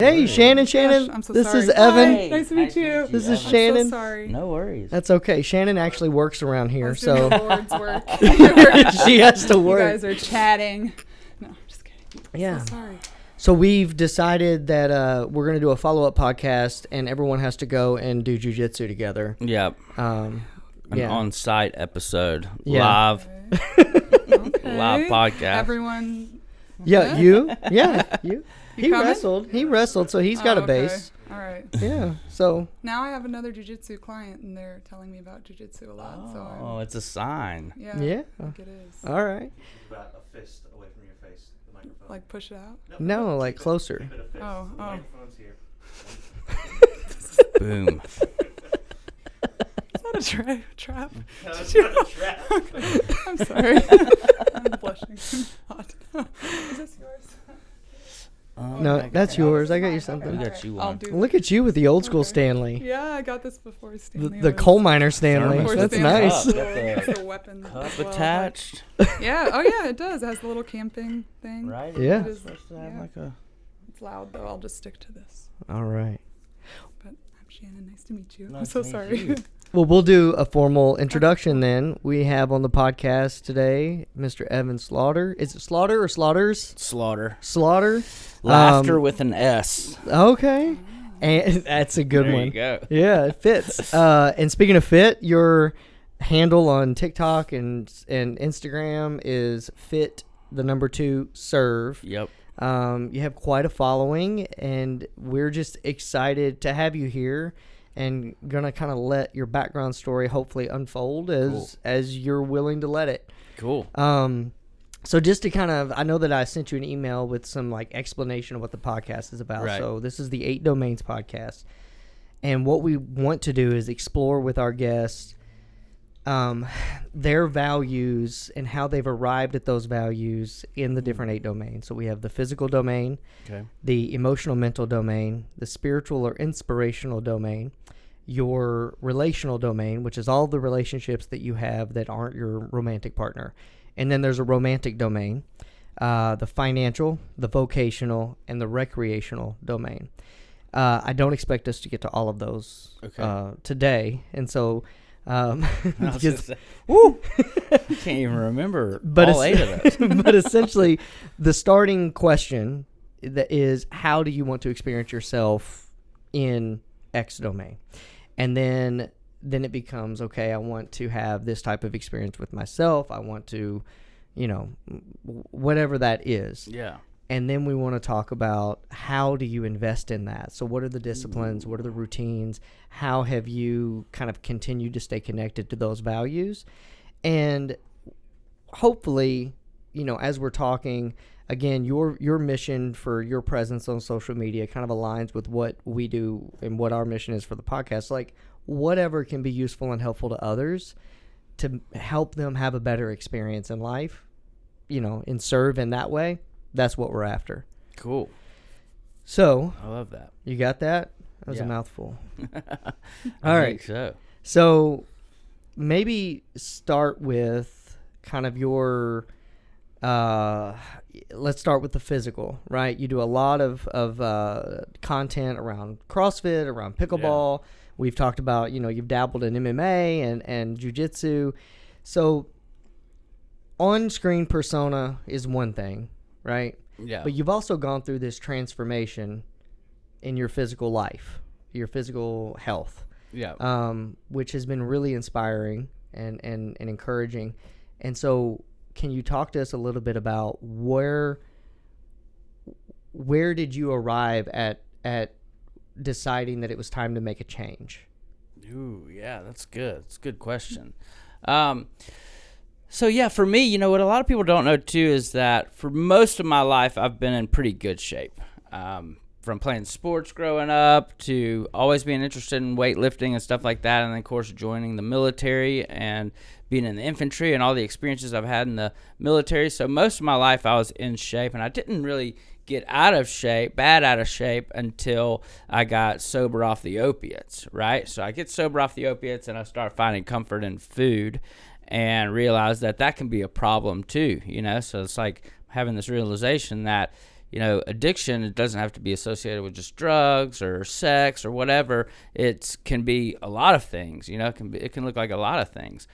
Hey, Shannon. Gosh, I'm so this sorry. is Evan. Hi, nice to meet you. This is I'm Shannon. so sorry. No worries. That's okay. Shannon actually works around here, so the Lord's work. she has to work. You guys are chatting. No, I'm just kidding. Yeah. So sorry. So we've decided that we're going to do a follow-up podcast, and everyone has to go and do jiu-jitsu together. Yep. An on-site episode. Yeah. Live. Okay. Live podcast. Everyone. Yeah, you. Yeah, you. He coming? wrestled. He wrestled, so he's got a okay. base. All right. Yeah. So. Now I have another jiu-jitsu client, and they're telling me about jiu-jitsu a lot. So It's a sign. yeah. Yeah. I think it is. All right. About a fist away from your face, the microphone. Like push it out. No, like closer. Keep it a fist. Oh, The oh. microphone's here. Boom. Is that a trap? No, it's not a trap. I'm sorry. I'm blushing. Is this yours? No, that's yours. I got you something. We got you I'll one. do Look at you with the old school Okay. Stanley. Yeah, I got this before Stanley. The coal miner Stanley. Before That's Stanley. nice. Got It's a weapon. Cup as well, attached. but- Yeah. Oh, yeah. It does. It has the little camping thing. Right? Yeah. It is, Supposed to have yeah. like a... It's loud though. I'll just stick to this. All right. But I'm Shannon. Nice to meet you. I'm Nice so to meet sorry. you. Well, we'll do a formal introduction then. We have on the podcast today Mr. Evan Slaughter. Is it Slaughter or Slaughters? Slaughter. Slaughter. Laughter with an S. Okay. And that's a good There one. you go. Yeah, it fits. And speaking of fit, your handle on TikTok and Instagram is fit2serve. Yep. You have quite a following, and we're just excited to have you here and gonna kind of let your background story hopefully unfold as you're willing to let it. Cool. So just to kind of, I know that I sent you an email with some like explanation of what the podcast is about. Right. So this is the 8 Domains podcast. And what we want to do is explore with our guests their values and how they've arrived at those values in the different 8 domains. So we have the physical domain, Okay. the emotional mental domain, the spiritual or inspirational domain, your relational domain, which is all the relationships that you have that aren't your romantic partner. And then there's a romantic domain, the financial, the vocational, and the recreational domain. I don't expect us to get to all of those today. And so... because, woo! I can't even remember all 8 of those. But essentially, the starting question that is, how do you want to experience yourself in X domain? And then it becomes, okay, I want to have this type of experience with myself. I want to, whatever that is. Yeah. And then we want to talk about how do you invest in that? So what are the disciplines? What are the routines? How have you kind of continued to stay connected to those values? And hopefully, as we're talking, again, your mission for your presence on social media kind of aligns with what we do and what our mission is for the podcast. Like whatever can be useful and helpful to others to help them have a better experience in life, and serve in that way. That's what we're after. Cool. So, I love that. you got that? That was a Yeah. mouthful. I All right. think so. So, maybe start with kind of your, let's start with the physical, right? You do a lot of content around CrossFit, around pickleball. We've talked about, you've dabbled in MMA and jiu-jitsu. So, on-screen persona is one thing, right? Yeah. But you've also gone through this transformation in your physical life, your physical health, which has been really inspiring and encouraging. And so can you talk to us a little bit about where did you arrive at deciding that it was time to make a change? Ooh, yeah, that's good. It's a good question. So yeah, for me, what a lot of people don't know too is that for most of my life, I've been in pretty good shape. From playing sports growing up to always being interested in weightlifting and stuff like that. And then of course, joining the military and being in the infantry and all the experiences I've had in the military. So most of my life I was in shape, and I didn't really get bad out of shape until I got sober off the opiates, right? So I get sober off the opiates and I start finding comfort in food and realize that can be a problem too, So it's like having this realization that, addiction, it doesn't have to be associated with just drugs or sex or whatever. It can be a lot of things, it can look like a lot of things.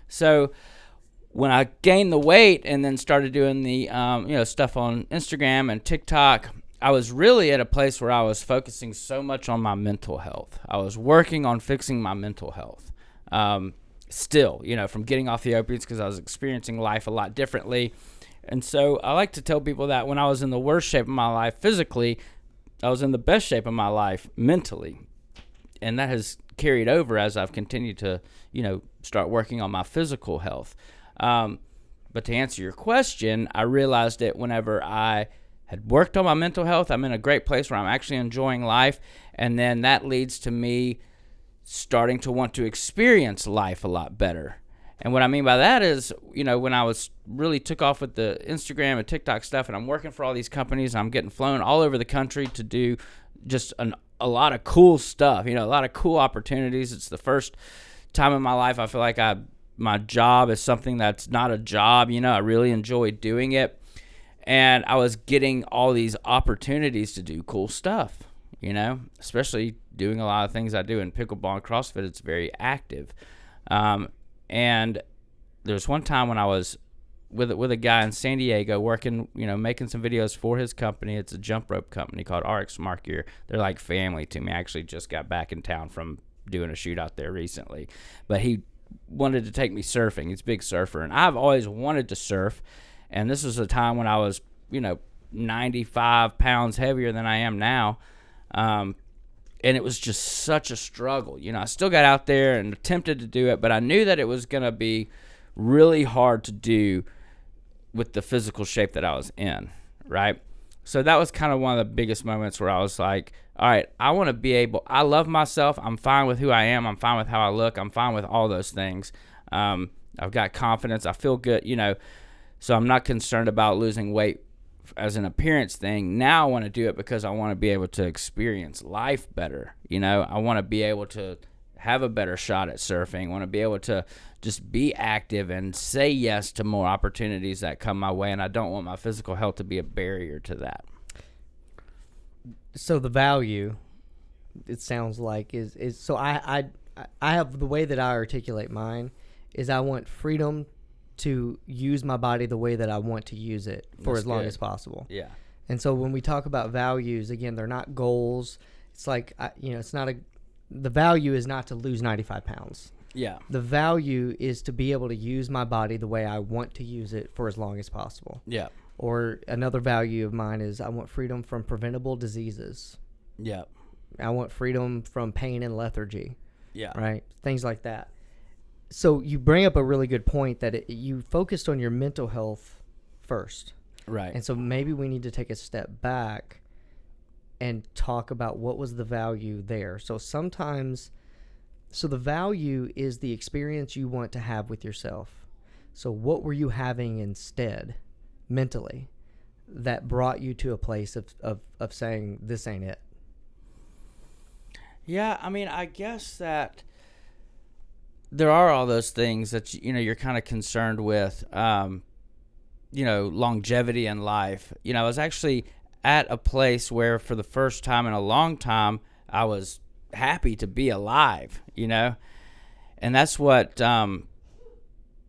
So when I gained the weight and then started doing the, stuff on Instagram and TikTok, I was really at a place where I was focusing so much on my mental health. I was working on fixing my mental health. Still, from getting off the opiates, because I was experiencing life a lot differently. And so I like to tell people that when I was in the worst shape of my life physically, I was in the best shape of my life mentally. And that has carried over as I've continued to, start working on my physical health. But to answer your question, I realized that whenever I had worked on my mental health, I'm in a great place where I'm actually enjoying life. And then that leads to me starting to want to experience life a lot better. And what I mean by that is, when I was really took off with the Instagram and TikTok stuff, and I'm working for all these companies, and I'm getting flown all over the country to do just a lot of cool stuff, a lot of cool opportunities. It's the first time in my life I feel like my job is something that's not a job. I really enjoy doing it. And I was getting all these opportunities to do cool stuff, especially doing a lot of things I do in pickleball and CrossFit. It's very active. And there's one time when I was with a guy in San Diego working, making some videos for his company. It's a jump rope company called RX Smart Gear. They're like family to me. I actually just got back in town from doing a shoot out there recently. But he wanted to take me surfing. He's a big surfer. And I've always wanted to surf. And this was a time when I was, 95 pounds heavier than I am now. And it was just such a struggle. I still got out there and attempted to do it, but I knew that it was going to be really hard to do with the physical shape that I was in, right? So that was kind of one of the biggest moments where I was like, all right, I want to be able, I love myself. I'm fine with who I am. I'm fine with how I look. I'm fine with all those things. I've got confidence. I feel good, so I'm not concerned about losing weight as an appearance thing. Now I want to do it because I want to be able to experience life better. I want to be able to have a better shot at surfing. I want to be able to just be active and say yes to more opportunities that come my way. And I don't want my physical health to be a barrier to that. So the value, it sounds like, is so I have, the way that I articulate mine is I want freedom to use my body the way that I want to use it for That's as long good. as possible. Yeah. And so when we talk about values, again, they're not goals. It's like, it's not the value is not to lose 95 pounds. Yeah. The value is to be able to use my body the way I want to use it for as long as possible. Yeah. Or another value of mine is I want freedom from preventable diseases. Yeah. I want freedom from pain and lethargy. Yeah. Right? Things like that. So you bring up a really good point that you focused on your mental health first. Right. And so maybe we need to take a step back and talk about what was the value there. So the value is the experience you want to have with yourself. So what were you having instead mentally that brought you to a place of saying, this ain't it? Yeah, I guess that there are all those things that you're kind of concerned with, longevity in life. I was actually at a place where for the first time in a long time I was happy to be alive, and that's what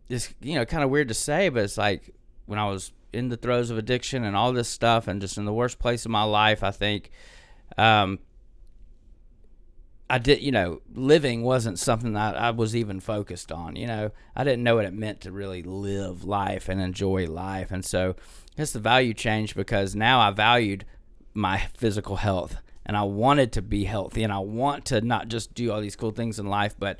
is kind of weird to say, but it's like when I was in the throes of addiction and all this stuff and just in the worst place of my life, I think I did, living wasn't something that I was even focused on. I didn't know what it meant to really live life and enjoy life. And so I guess the value changed because now I valued my physical health and I wanted to be healthy and I want to not just do all these cool things in life, but,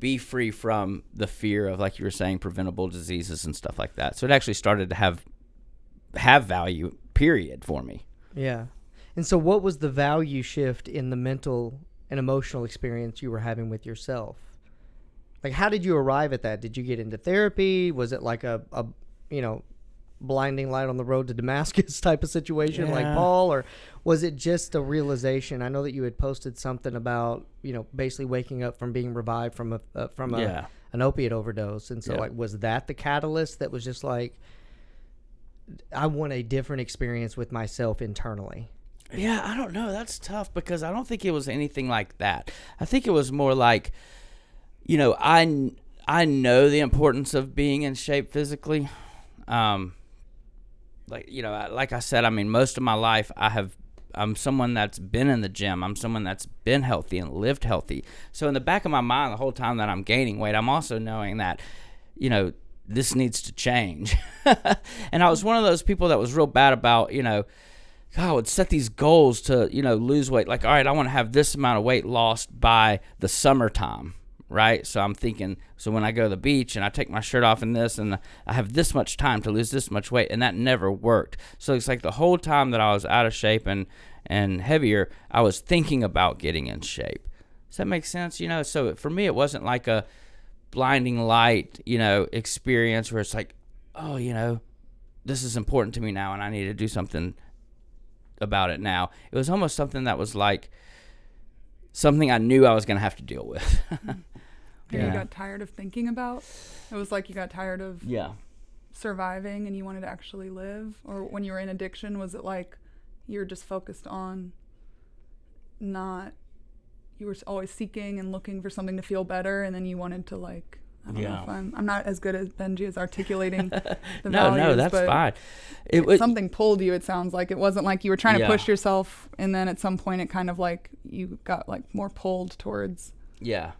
be free from the fear of, like you were saying, preventable diseases and stuff like that. So it actually started to have value, period, for me. Yeah. And so what was the value shift in the mental and emotional experience you were having with yourself? Like, how did you arrive at that? Did you get into therapy? Was it like a blinding light on the road to Damascus type of situation like Paul? Or was it just a realization? I know that you had posted something about, basically waking up from being revived from an opiate overdose. And so, was that the catalyst that was just like, I want a different experience with myself internally. Yeah, I don't know. That's tough because I don't think it was anything like that. I think it was more like, I know the importance of being in shape physically. Like I said, I mean, most of my life I'm someone that's been in the gym. I'm someone that's been healthy and lived healthy. So in the back of my mind, the whole time that I'm gaining weight, I'm also knowing that, this needs to change. And I was one of those people that was real bad about, I would set these goals to, lose weight. Like, all right, I want to have this amount of weight lost by the summertime, right? So I'm thinking, so when I go to the beach and I take my shirt off and I have this much time to lose this much weight, and that never worked. So it's like the whole time that I was out of shape and heavier, I was thinking about getting in shape. Does that make sense? So for me, it wasn't like a blinding light, experience where it's like, oh, this is important to me now and I need to do something about it now. It was almost something that was like something I knew I was going to have to deal with. And you got tired of thinking about? It was like you got tired of surviving and you wanted to actually live? Or when you were in addiction, was it like you were just focused on you were always seeking and looking for something to feel better, and then you wanted to like, I don't know if I'm not as good as Benji as articulating the values. No, that's fine. Something pulled you, it sounds like. It wasn't like you were trying to push yourself, and then at some point it kind of like you got like more pulled towards the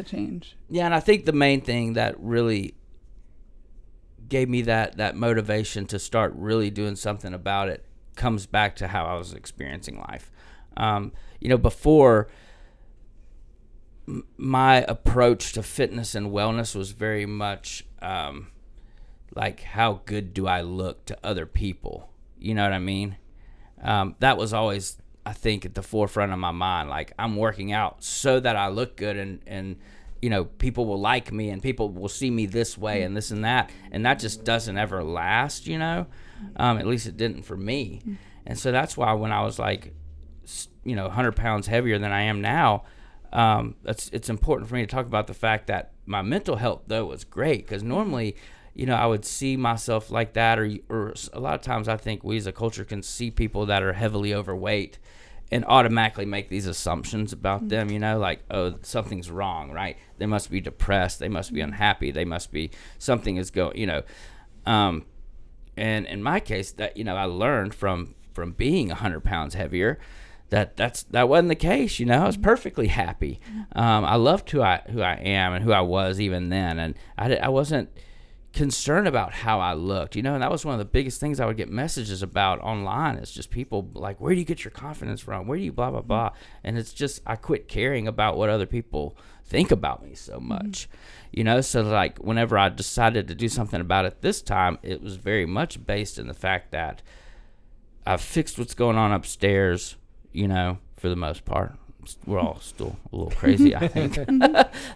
change. Yeah, and I think the main thing that really gave me that motivation to start really doing something about it comes back to how I was experiencing life. Before, my approach to fitness and wellness was very much like, how good do I look to other people? You know what I mean? That was always, I think, at the forefront of my mind. Like, I'm working out so that I look good and people will like me and people will see me this way and this and that. And that just doesn't ever last, at least it didn't for me. And so that's why when I was like, 100 pounds heavier than I am now, it's important for me to talk about the fact that my mental health, though, was great, because normally, I would see myself like that, or a lot of times I think we as a culture can see people that are heavily overweight and automatically make these assumptions about them, like, oh, something's wrong, right? They must be depressed, they must be unhappy, they must be, something is going, and in my case, that, I learned from being 100 pounds heavier that wasn't the case. I was perfectly happy. I loved who I am and who I was even then, and I wasn't concerned about how I looked, and that was one of the biggest things I would get messages about online. It's just people like, where do you get your confidence from? Where do you blah blah blah? And it's just, I quit caring about what other people think about me so much. So like, whenever I decided to do something about it this time, it was very much based in the fact that I've fixed what's going on upstairs. For the most part. We're all still a little crazy, I think.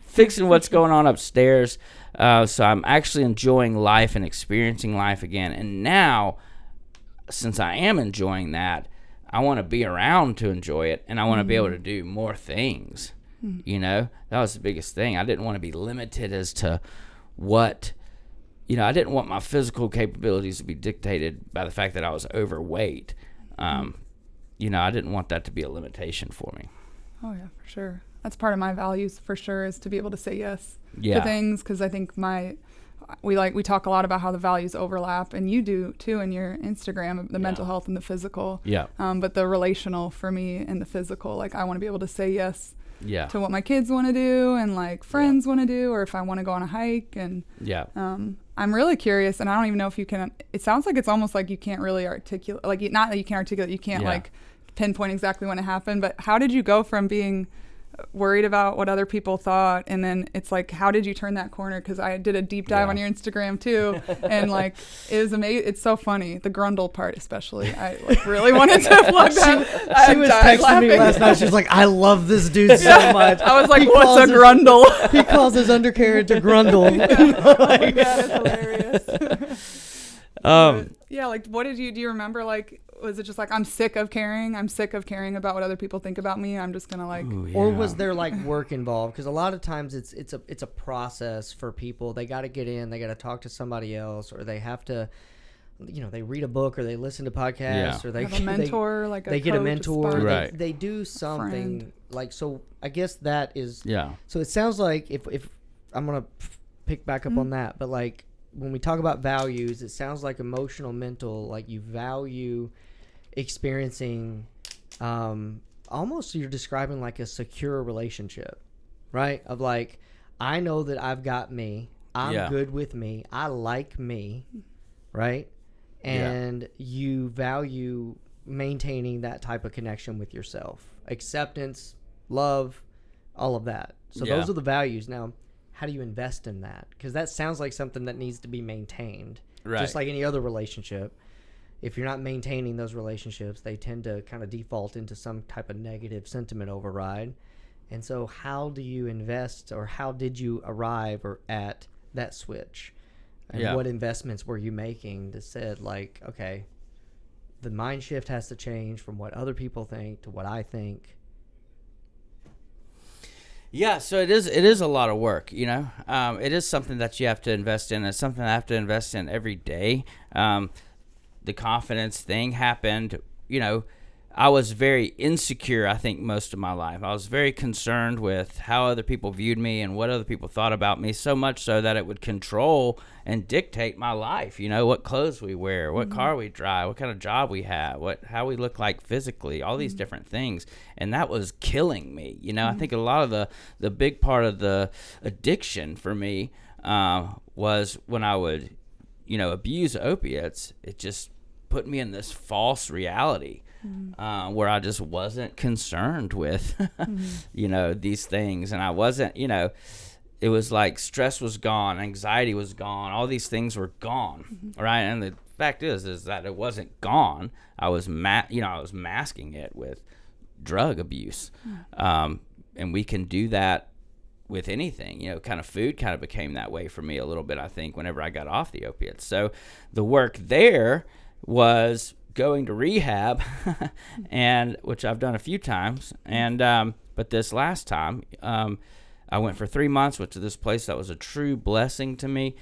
Fixing what's going on upstairs. So I'm actually enjoying life and experiencing life again. And now, since I am enjoying that, I want to be around to enjoy it, and I want to be able to do more things. That was the biggest thing. I didn't want to be limited as to what, I didn't want my physical capabilities to be dictated by the fact that I was overweight. I didn't want that to be a limitation for me. Oh, yeah, for sure. That's part of my values, for sure, is to be able to say yes to things, because I think we talk a lot about how the values overlap, and you do, too, in your Instagram, the mental health and the physical. Yeah. But the relational for me and the physical, like, I want to be able to say yes to what my kids want to do and, like, friends want to do, or if I want to go on a hike. And I'm really curious, and I don't even know if you can, it sounds like it's almost like you can't really articulate, like, not that you can't articulate, you can't, like, pinpoint exactly when it happened, but how did you go from being worried about what other people thought, and then it's like, how did you turn that corner? Because I did a deep dive on your Instagram too, and like, it was amazing. It's so funny, the grundle part especially. I like really wanted to plug that. She was texting me last night. She was like, I love this dude so much. I was like, what's a grundle? He calls his undercarriage a grundle. Like, that is hilarious. Yeah, like, what did you, do you remember, like, was it just like, I'm sick of caring about what other people think about me, I'm just gonna like, or was there like work involved? Because a lot of times it's a process for people. They got to get in, they got to talk to somebody else, or they have to they read a book or they listen to podcasts or they have a mentor, they get a mentor. Right. They do something so I guess that is, so it sounds like if I'm going to pick back up on that, but like when we talk about values, it sounds like emotional, mental, like you value experiencing, almost you're describing like a secure relationship, right? Of like, I know that I've got me, I'm good with me, I like me, right? And you value maintaining that type of connection with yourself, acceptance, love, all of that. So those are the values. Now, how do you invest in that? Because that sounds like something that needs to be maintained, just like any other relationship. If you're not maintaining those relationships, they tend to kind of default into some type of negative sentiment override. And so how do you invest, or how did you arrive at that switch? And what investments were you making that said, like, okay, the mind shift has to change from what other people think to what I think? Yeah, so it is a lot of work, It is something that you have to invest in. It's something I have to invest in every day. The confidence thing happened, I was very insecure, I think, most of my life. I was very concerned with how other people viewed me and what other people thought about me, so much so that it would control and dictate my life, what clothes we wear, what car we drive, what kind of job we have, how we look like physically, all these different things. And that was killing me. I think a lot of the big part of the addiction for me was when I would, abuse opiates. It just put me in this false reality. Where I just wasn't concerned with, these things. And I wasn't, it was like stress was gone, anxiety was gone, all these things were gone, right? And the fact is that it wasn't gone. I was, I was masking it with drug abuse. And we can do that with anything, kind of food kind of became that way for me a little bit, I think, whenever I got off the opiates. So the work there was going to rehab, and which I've done a few times, and but this last time I went for 3 months, went to this place that was a true blessing to me,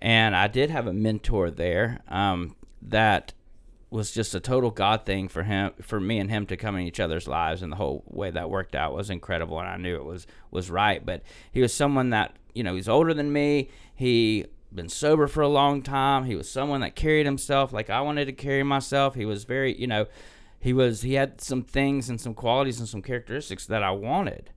and I did have a mentor there that was just a total God thing for me and him to come in each other's lives, and the whole way that worked out was incredible, and I knew it was right. But he was someone that, he's older than me, he been sober for a long time. He was someone that carried himself like I wanted to carry myself. He was very, he had some things and some qualities and some characteristics that I wanted.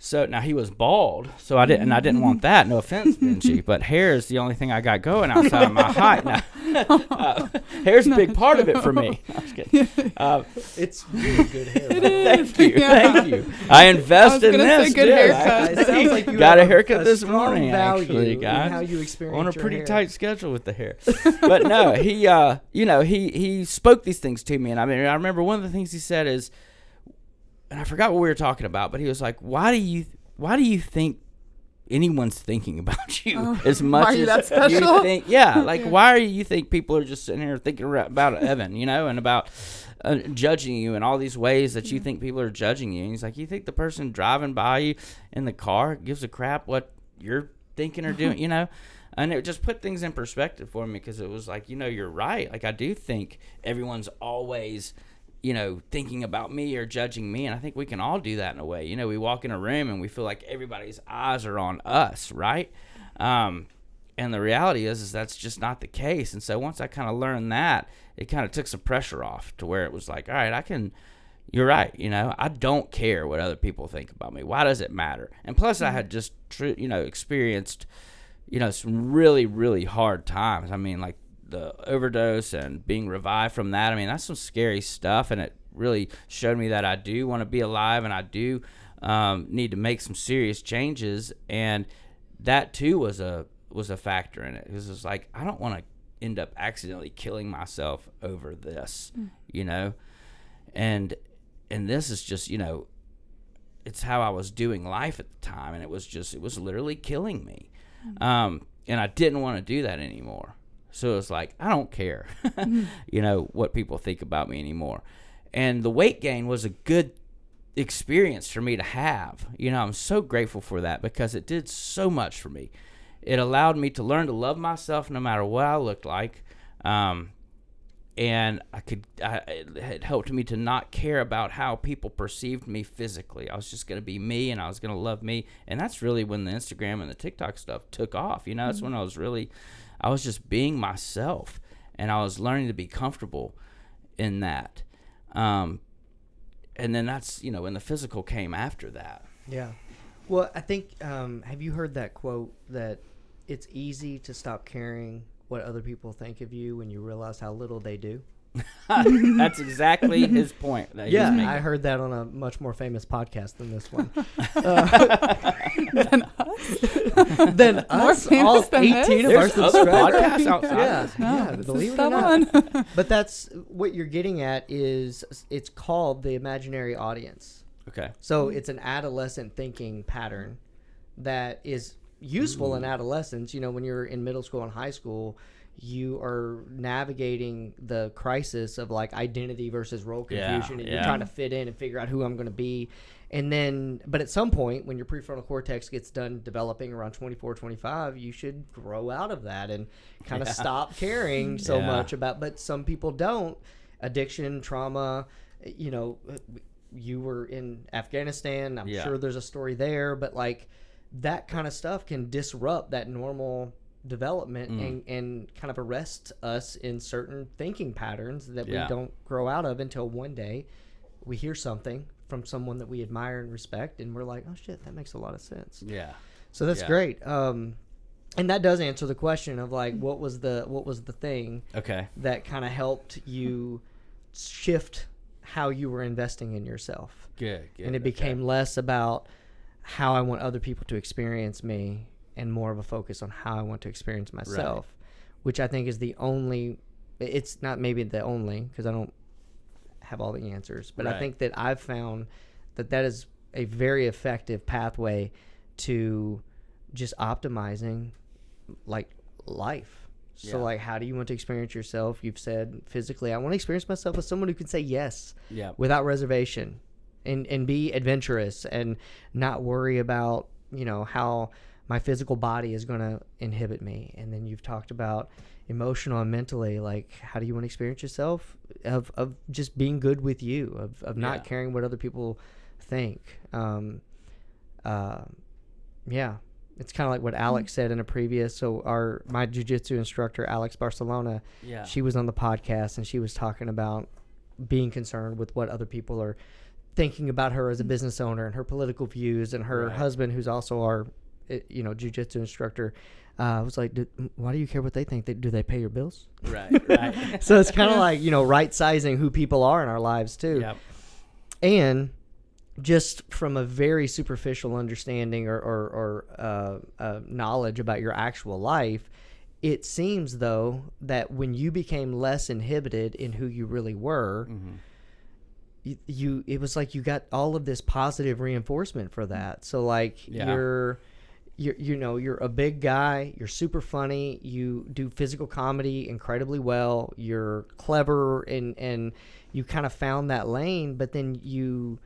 So now he was bald, so I didn't want that. No offense, Benji, but hair is the only thing I got going outside of my height. Now, hair's a big part of it for me. I'm just kidding. It's really good hair. Thank you. I invest in this. Say good haircut. It sounds like you got a have haircut this strong morning, value actually, in guys. how you experience on a your pretty hair. tight schedule with the hair. But no, he spoke these things to me, and I remember one of the things he said is, and I forgot what we were talking about, but he was like, why do you think anyone's thinking about you as much are you as that you special? think? Yeah, like why do you think people are just sitting here thinking about Evan, and about judging you in all these ways that you think people are judging you? And he's like, you think the person driving by you in the car gives a crap what you're thinking or doing, And it just put things in perspective for me, because it was like, you're right. Like, I do think everyone's always thinking about me or judging me. And I think we can all do that in a way. We walk in a room and we feel like everybody's eyes are on us, right? And the reality is that's just not the case. And so once I kind of learned that, it kind of took some pressure off, to where it was like, all right, you're right. I don't care what other people think about me. Why does it matter? And plus I had just, experienced, some really, really hard times. I mean, like, the overdose and being revived from that. I mean, that's some scary stuff, and it really showed me that I do want to be alive, and I do need to make some serious changes. And that too was a factor in it, because it's like, I don't want to end up accidentally killing myself over this, and this is just, it's how I was doing life at the time, and it was literally killing me. And I didn't want to do that anymore. So it's like, I don't care, what people think about me anymore. And the weight gain was a good experience for me to have. I'm so grateful for that, because it did so much for me. it allowed me to learn to love myself no matter what I looked like. And it helped me to not care about how people perceived me physically. I was just going to be me, and I was going to love me. And that's really when the Instagram and the TikTok stuff took off. You know, that's when I was just being myself, and I was learning to be comfortable in that. And then that's, you know, when the physical came after that. Yeah. Well, I think, have you heard that quote that it's easy to stop caring what other people think of you when you realize how little they do? That's exactly his point. That yeah, I heard that on a much more famous podcast than this one. Than us, all 18 of our subscribers. Podcasts outside. Yeah, believe it or not. But that's what you're getting at is it's called the imaginary audience. Okay. So it's an adolescent thinking pattern that is useful in adolescence. You know, when you're in middle school and high school, you are navigating the crisis of like identity versus role confusion, and you're trying to fit in and figure out who I'm going to be. And then, but at some point when your prefrontal cortex gets done developing around 24, 25, you should grow out of that and kind of stop caring so much about, but some people don't. Addiction, trauma, you know, you were in Afghanistan. I'm sure there's a story there, but like that kind of stuff can disrupt that normal development and kind of arrest us in certain thinking patterns that we don't grow out of until one day we hear something from someone that we admire and respect, and we're like, oh shit, that makes a lot of sense. Yeah. So that's great. And that does answer the question of like, what was the thing that kind of helped you shift how you were investing in yourself. Good. And it became less about how I want other people to experience me and more of a focus on how I want to experience myself, which I think is the only, it's not maybe the only, because I don't have all the answers, but I think that I've found that is a very effective pathway to just optimizing like life. So like, how do you want to experience yourself? You've said physically, I want to experience myself with someone who can say yes without reservation and be adventurous and not worry about, you know, how my physical body is going to inhibit me. And then you've talked about emotional and mentally, like, how do you want to experience yourself of just being good with you, of not caring what other people think. It's kind of like what Alex said in a previous. So my jiu-jitsu instructor, Alex Barcelona, she was on the podcast and she was talking about being concerned with what other people are thinking about her as a business owner and her political views. And her husband, who's also our, jiu-jitsu instructor, was like, why do you care what they think? Do they pay your bills? Right. So it's kind of like, right-sizing who people are in our lives too. Yep. And just from a very superficial understanding or knowledge about your actual life, it seems though that when you became less inhibited in who you really were, it was like you got all of this positive reinforcement for that. So like you're a big guy, you're super funny, you do physical comedy incredibly well, you're clever, and you kind of found that lane, but then you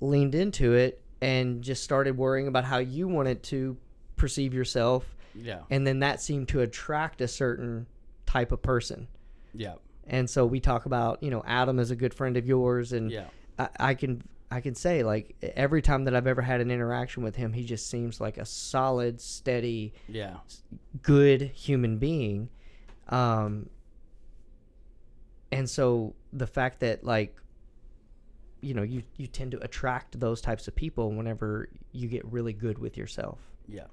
leaned into it and just started worrying about how you wanted to perceive yourself. Yeah. And then that seemed to attract a certain type of person. Yeah. And so we talk about, Adam is a good friend of yours, and I can say, like, every time that I've ever had an interaction with him, he just seems like a solid, steady, good human being. And so the fact that, like, you tend to attract those types of people whenever you get really good with yourself. Yeah.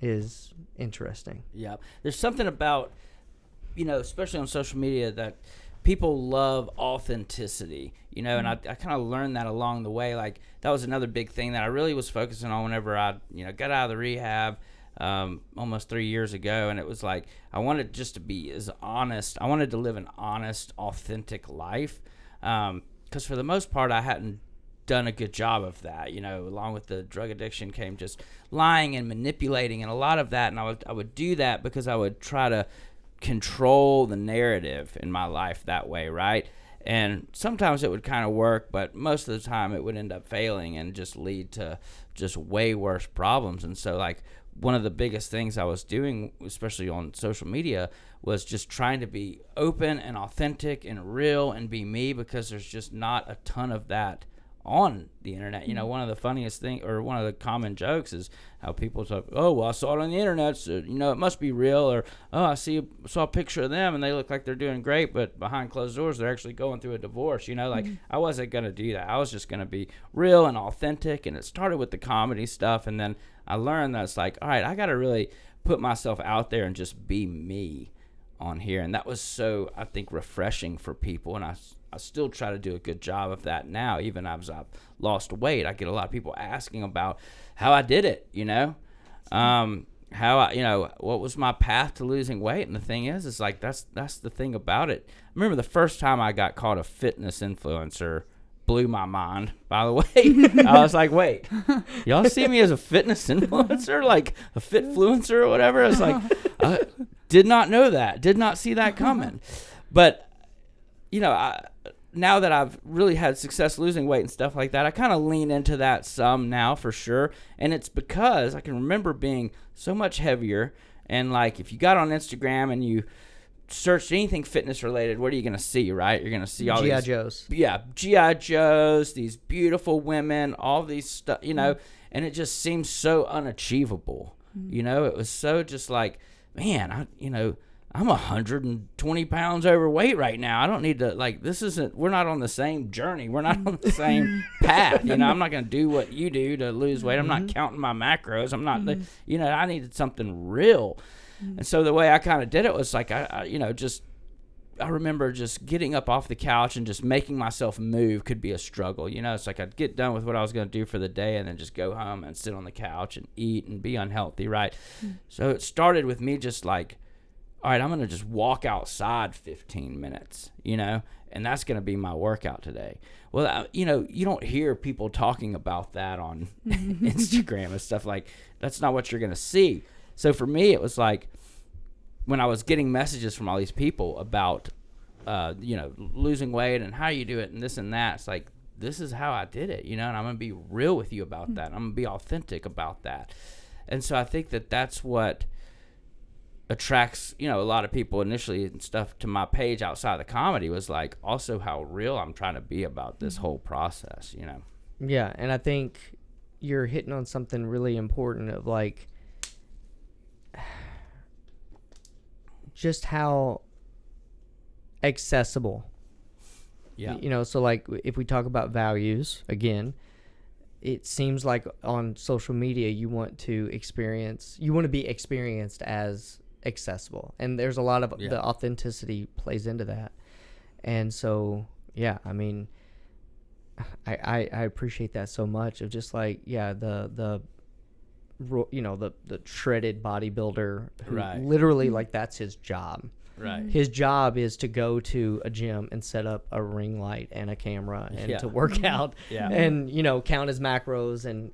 Is interesting. Yeah. There's something about, especially on social media, that people love authenticity, and I kind of learned that along the way. Like, that was another big thing that I really was focusing on whenever I, got out of the rehab almost 3 years ago. And it was like, I wanted just to be as honest. I wanted to live an honest, authentic life. Because for the most part, I hadn't done a good job of that. Along with the drug addiction came just lying and manipulating and a lot of that. And I would do that because I would try to control the narrative in my life that way, right? And sometimes it would kind of work, but most of the time it would end up failing and just lead to just way worse problems. And so, like, one of the biggest things I was doing, especially on social media, was just trying to be open and authentic and real and be me, because there's just not a ton of that on the internet. You know, one of the funniest thing, or one of the common jokes, is how people talk, oh, well, I saw it on the internet, so, you know, it must be real. Or, oh, I saw a picture of them and they look like they're doing great, but behind closed doors, they're actually going through a divorce. You know, like, I wasn't going to do that. I was just going to be real and authentic. And it started with the comedy stuff. And then I learned that it's like, all right, I got to really put myself out there and just be me on here. And that was so, I think, refreshing for people. And I still try to do a good job of that now, even as I've lost weight. I get a lot of people asking about how I did it, you know, how I, you know, what was my path to losing weight. And the thing is like, that's the thing about it. I remember the first time I got called a fitness influencer, blew my mind, by the way. I was like, wait, y'all see me as a fitness influencer, like a fitfluencer or whatever? It's like, I did not know that, did not see that coming. But, you know, now that I've really had success losing weight and stuff like that, I kind of lean into that some now, for sure. And it's because I can remember being so much heavier. And like, if you got on Instagram and you searched anything fitness related, what are you going to see, right? You're going to see all G.I. these Joes. Yeah, G.I. Joes, these beautiful women, all these stuff, you know, and it just seems so unachievable. You know, it was so just like, man, I'm 120 pounds overweight right now. I don't need to, like, we're not on the same journey. We're not on the same path. You know, I'm not going to do what you do to lose weight. I'm not counting my macros. I'm not, you know, I needed something real. And so the way I kind of did it was like, I remember just getting up off the couch and just making myself move could be a struggle. You know, it's like I'd get done with what I was going to do for the day and then just go home and sit on the couch and eat and be unhealthy, right? So it started with me just like, all right, I'm going to just walk outside 15 minutes, you know, and that's going to be my workout today. Well, you know, you don't hear people talking about that on Instagram and stuff. Like, that's not what you're going to see. So for me, it was like, when I was getting messages from all these people about, you know, losing weight and how you do it and this and that, it's like, this is how I did it, you know, and I'm going to be real with you about that. I'm going to be authentic about that. And so I think that that's what attracts, you know, a lot of people initially and stuff to my page outside of the comedy, was like also how real I'm trying to be about this whole process, you know? Yeah. And I think you're hitting on something really important of like, just how accessible. Yeah. You know, so like if we talk about values again, it seems like on social media you want to be experienced as accessible, and there's a lot of the authenticity plays into that. And so yeah, I mean, I appreciate that so much, of just like, yeah, the you know, the shredded bodybuilder who literally, like, that's his job. Right. His job is to go to a gym and set up a ring light and a camera and to work out and, you know, count his macros and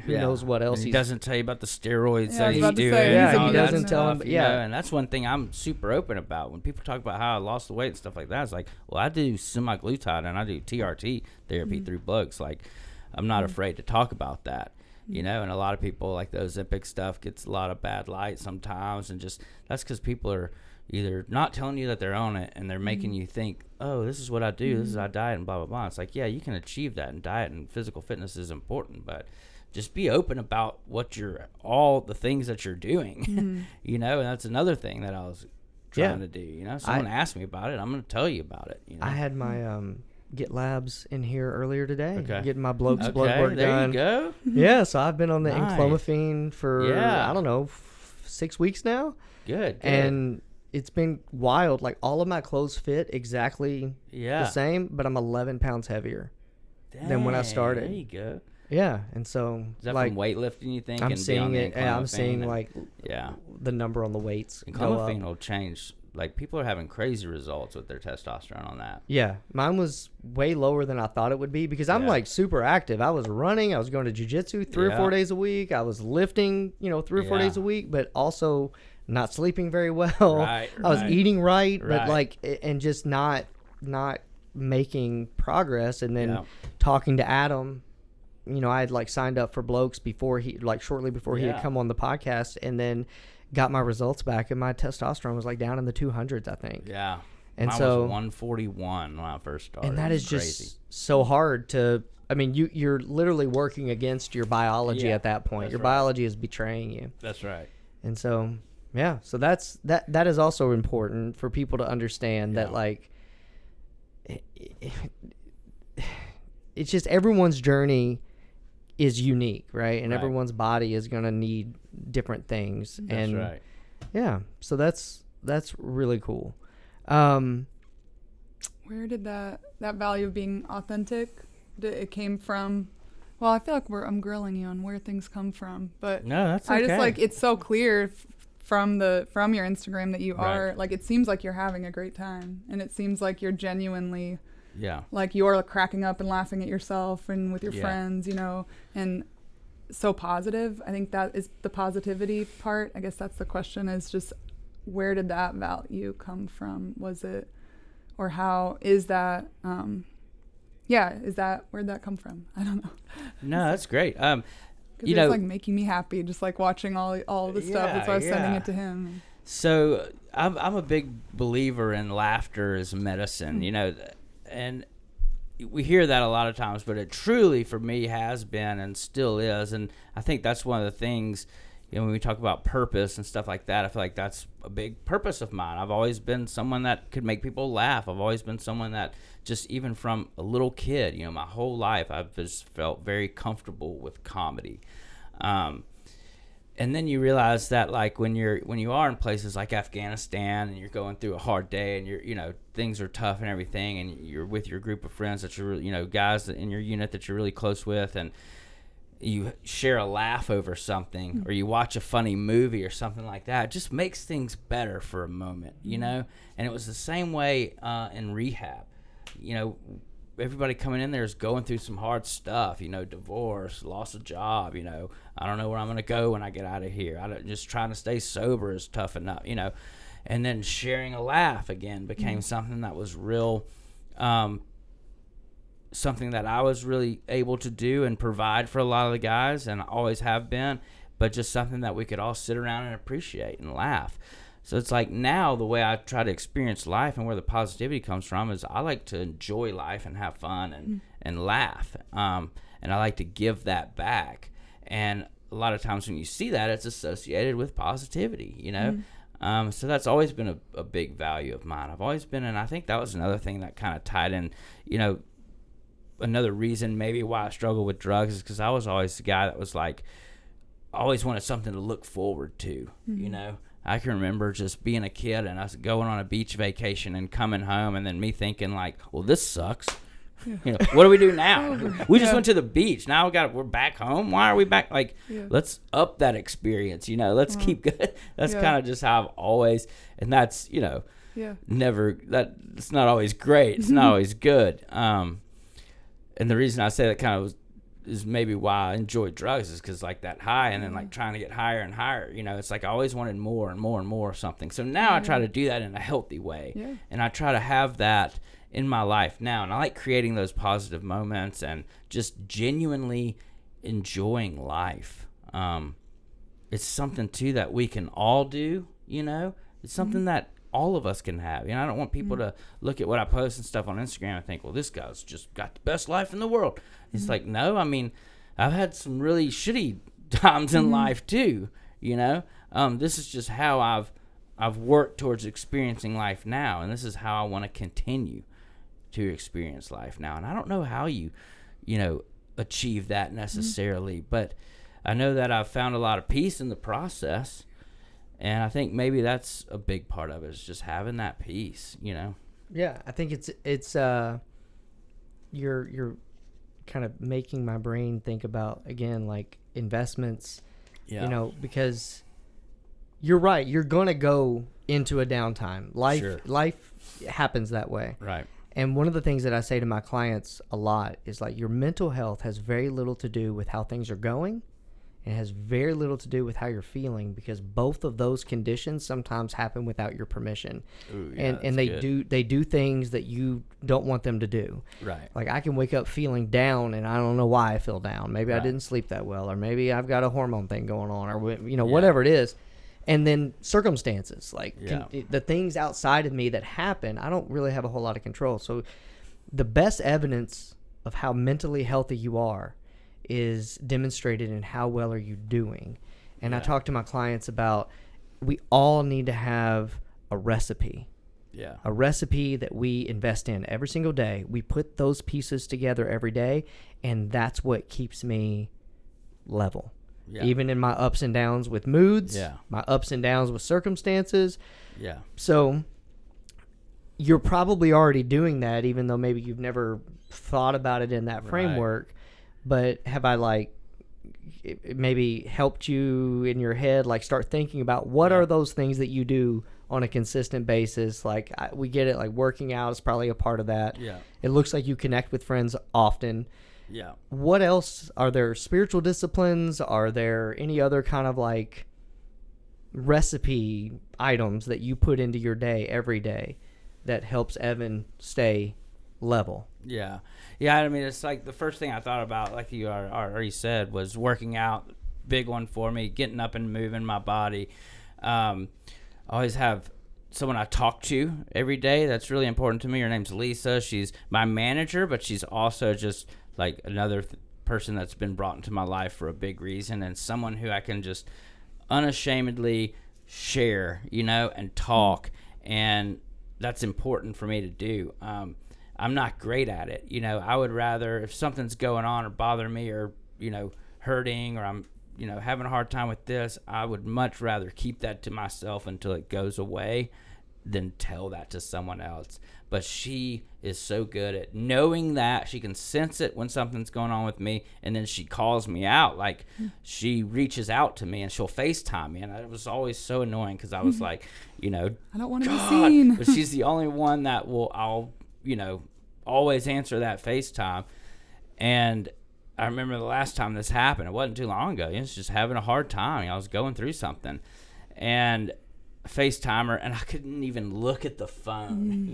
who knows what else. And he doesn't tell you about the steroids that he's doing. He doesn't tell him. You know, and that's one thing I'm super open about. When people talk about how I lost the weight and stuff like that, it's like, well, I do semaglutide and I do TRT therapy through bugs. Like, I'm not afraid to talk about that. You know, and a lot of people, like, the Ozempic stuff gets a lot of bad light sometimes, and just that's because people are either not telling you that they're on it, and they're making you think, oh, this is what I do, this is how I diet, and blah, blah, blah. It's like, yeah, you can achieve that, and diet and physical fitness is important, but just be open about all the things that you're doing, you know, and that's another thing that I was trying to do, you know. Someone asked me about it, I'm going to tell you about it, you know. I had my Get Labs in here earlier today, getting my blood work done. There you go. Yeah, so I've been on the enclomiphene for I don't know, 6 weeks now. Good. And it's been wild. Like, all of my clothes fit exactly the same, but I'm 11 pounds heavier than when I started. There you go. Yeah, and so is that like, from weightlifting, you think? I'm seeing it. Yeah, I'm seeing like the number on the weights go up. Enclomiphene will change. Like, people are having crazy results with their testosterone on that. Yeah, mine was way lower than I thought it would be, because I'm like super active. I was running, I was going to jiu-jitsu 3 or 4 days a week. I was lifting, you know, 3 or 4 days a week, but also not sleeping very well. I was eating right, but like, and just not making progress. And then talking to Adam, I had like signed up for Blokes before shortly before he had come on the podcast, and then got my results back, and my testosterone was like down in the 200s, I think. Yeah. And mine so was 141 when I first started. And that is crazy. just so hard to, I mean, you're literally working against your biology at that point. Your biology is betraying you. That's right. And so, yeah, so that is also important for people to understand that, like, it's just everyone's journey is unique, right? And everyone's body is going to need different things. That's right. Yeah, so that's really cool. Where did that value of being authentic, it came from? Well, I feel like I'm grilling you on where things come from, but no, that's okay. I just like, it's so clear from your Instagram that you are like, it seems like you're having a great time, and it seems like you're genuinely like you're cracking up and laughing at yourself and with your friends, and so positive. I think that is the positivity part. I guess that's the question, is just where did that value come from? Was it, or how is that, where'd that come from? I don't know. No, that's great. It's like making me happy, just like watching all the stuff. That's why I was sending it to him. So I'm a big believer in laughter as medicine, and we hear that a lot of times, but it truly for me has been and still is. And I think that's one of the things, when we talk about purpose and stuff like that, I feel like that's a big purpose of mine. I've always been someone that could make people laugh. I've always been someone that just, even from a little kid, my whole life, I've just felt very comfortable with comedy. And then you realize that, like, when you are in places like Afghanistan and you're going through a hard day and you're, things are tough and everything, and you're with your group of friends that you're, guys in your unit that you're really close with, and you share a laugh over something, or you watch a funny movie or something like that, it just makes things better for a moment, And it was the same way in rehab. Everybody coming in there is going through some hard stuff, divorce, loss of job, I don't know where I'm going to go when I get out of here. Just trying to stay sober is tough enough, And then sharing a laugh again became something that was real, something that I was really able to do and provide for a lot of the guys, and I always have been, but just something that we could all sit around and appreciate and laugh. So it's like, now the way I try to experience life and where the positivity comes from is I like to enjoy life and have fun and laugh. And I like to give that back. And a lot of times when you see that, it's associated with positivity, So that's always been a big value of mine. I've always been, and I think that was another thing that kind of tied in, another reason maybe why I struggle with drugs is because I was always the guy that was like, always wanted something to look forward to, I can remember just being a kid and us going on a beach vacation and coming home, and then me thinking like, well, this sucks. What do we do now? We just went to the beach. Now we're back home. Why are we back? Like, let's up that experience, Let's keep good. That's kind of just how I've always, and that's, never, it's not always great. It's not always good. And the reason I say that kind of is maybe why I enjoy drugs, is because like that high, and then like trying to get higher and higher, it's like I always wanted more and more and more of something. So now I try to do that in a healthy way, and I try to have that in my life now, and I like creating those positive moments and just genuinely enjoying life. It's something too that we can all do, it's something that all of us can have. I don't want people to look at what I post and stuff on Instagram and think, well, this guy's just got the best life in the world. It's like, no, I mean, I've had some really shitty times in life too, this is just how I've worked towards experiencing life now, and this is how I want to continue to experience life now. And I don't know how you achieve that necessarily, but I know that I've found a lot of peace in the process. And I think maybe that's a big part of it, is just having that peace, Yeah, I think it's you're kind of making my brain think about, again, like investments, because you're right. You're going to go into a downtime. Life happens that way. Right. And one of the things that I say to my clients a lot is like, your mental health has very little to do with how things are going and it has very little to do with how you're feeling, because both of those conditions sometimes happen without your permission. Ooh, yeah, and they do things that you don't want them to do. Right. Like I can wake up feeling down and I don't know why I feel down. Maybe I Right. didn't sleep that well, or maybe I've got a hormone thing going on, or whatever it is. And then circumstances, like the things outside of me that happen, I don't really have a whole lot of control. So the best evidence of how mentally healthy you are is demonstrated in how well are you doing. And I talk to my clients about, we all need to have a recipe. Yeah. A recipe that we invest in every single day. We put those pieces together every day, and that's what keeps me level. Yeah. Even in my ups and downs with moods, my ups and downs with circumstances. Yeah. So you're probably already doing that, even though maybe you've never thought about it in that framework. But have I maybe helped you in your head, like start thinking about what are those things that you do on a consistent basis? Like we get it, like working out is probably a part of that. Yeah. It looks like you connect with friends often. Yeah. What else? Are there spiritual disciplines? Are there any other kind of like recipe items that you put into your day every day that helps Evan stay level? Yeah. Yeah, I mean, it's like the first thing I thought about, like you already said, was working out. Big one for me, getting up and moving my body. I always have someone I talk to every day. That's really important to me. Her name's Lisa. She's my manager, but she's also just like another person that's been brought into my life for a big reason, and someone who I can just unashamedly share, and talk. And that's important for me to do. I'm not great at it. I would rather, if something's going on or bothering me or, hurting, or I'm, having a hard time with this, I would much rather keep that to myself until it goes away than tell that to someone else. But she is so good at knowing that. She can sense it when something's going on with me, and then she calls me out. Like, she reaches out to me and she'll FaceTime me, and it was always so annoying because I was like, I don't want to be seen. But she's the only one that I'll always answer that FaceTime. And I remember the last time this happened, it wasn't too long ago. I was just having a hard time. I was going through something, and FaceTime her, and I couldn't even look at the phone,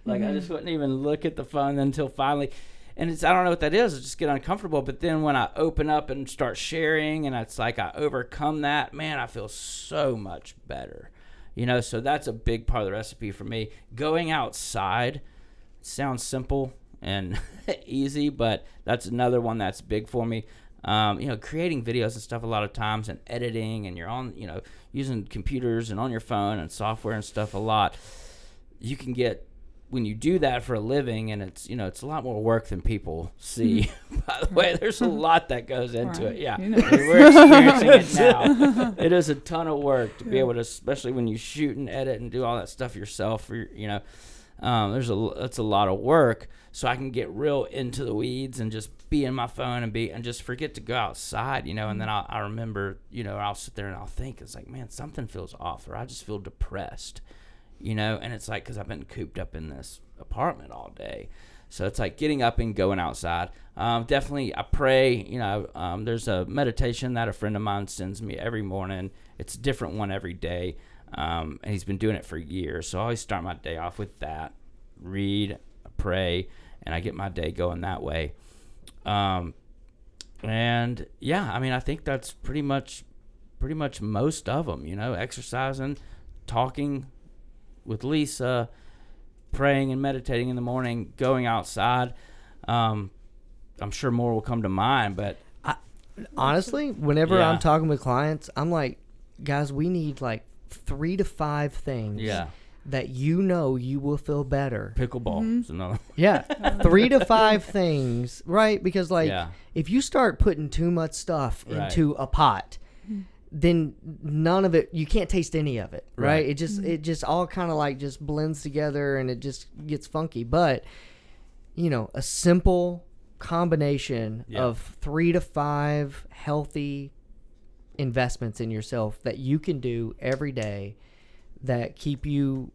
like I just wouldn't even look at the phone until finally, and I don't know what that is. I just get uncomfortable. But then when I open up and start sharing, and it's like I overcome that, man, I feel so much better, so that's a big part of the recipe for me. Going outside sounds simple and easy, but that's another one that's big for me. Creating videos and stuff a lot of times, and editing, and you're on, using computers and on your phone and software and stuff a lot. You can get, when you do that for a living, and it's, it's a lot more work than people see. By the way, there's a lot that goes into it. Yeah. We're experiencing it now. It is a ton of work to be able to, especially when you shoot and edit and do all that stuff yourself, that's a lot of work. So I can get real into the weeds and just be in my phone and just forget to go outside, and then I remember, I'll sit there and I'll think, it's like, man, something feels off, or I just feel depressed, and it's like, because I've been cooped up in this apartment all day. So it's like getting up and going outside. Definitely, I pray. There's a meditation that a friend of mine sends me every morning. It's a different one every day. And he's been doing it for years. So I always start my day off with that, read, pray, and I get my day going that way. And yeah, I mean, I think that's pretty much most of them, exercising, talking with Lisa, praying and meditating in the morning, going outside. I'm sure more will come to mind, but honestly, whenever I'm talking with clients, I'm like, guys, we need like 3 to 5 things that you will feel better. Pickleball is another. Yeah, 3 to 5 things, right? Because if you start putting too much stuff into a pot, then none of it, you can't taste any of it, right? It just all kind of like just blends together, and it just gets funky. But a simple combination of 3 to 5 healthy investments in yourself that you can do every day that keep you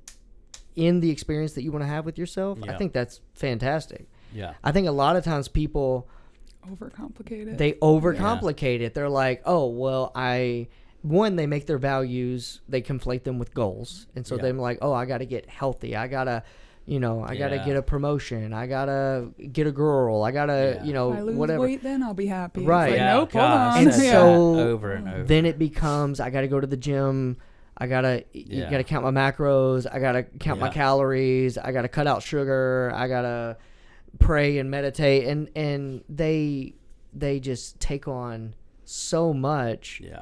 in the experience that you want to have with yourself, I think that's fantastic. Yeah. I think a lot of times people overcomplicate it. They overcomplicate it. They're like, oh, well, they make their values, they conflate them with goals. And so they're like, oh, I got to get healthy. I got to, I got to get a promotion. I got to get a girl. I got to, if I lose whatever. weight, then I'll be happy. Right. It's like, nope, hold on. And so over and over. Then it becomes, I got to go to the gym. I gotta count my macros. I gotta count my calories. I gotta cut out sugar. I gotta pray and meditate. And they just take on so much. Yeah.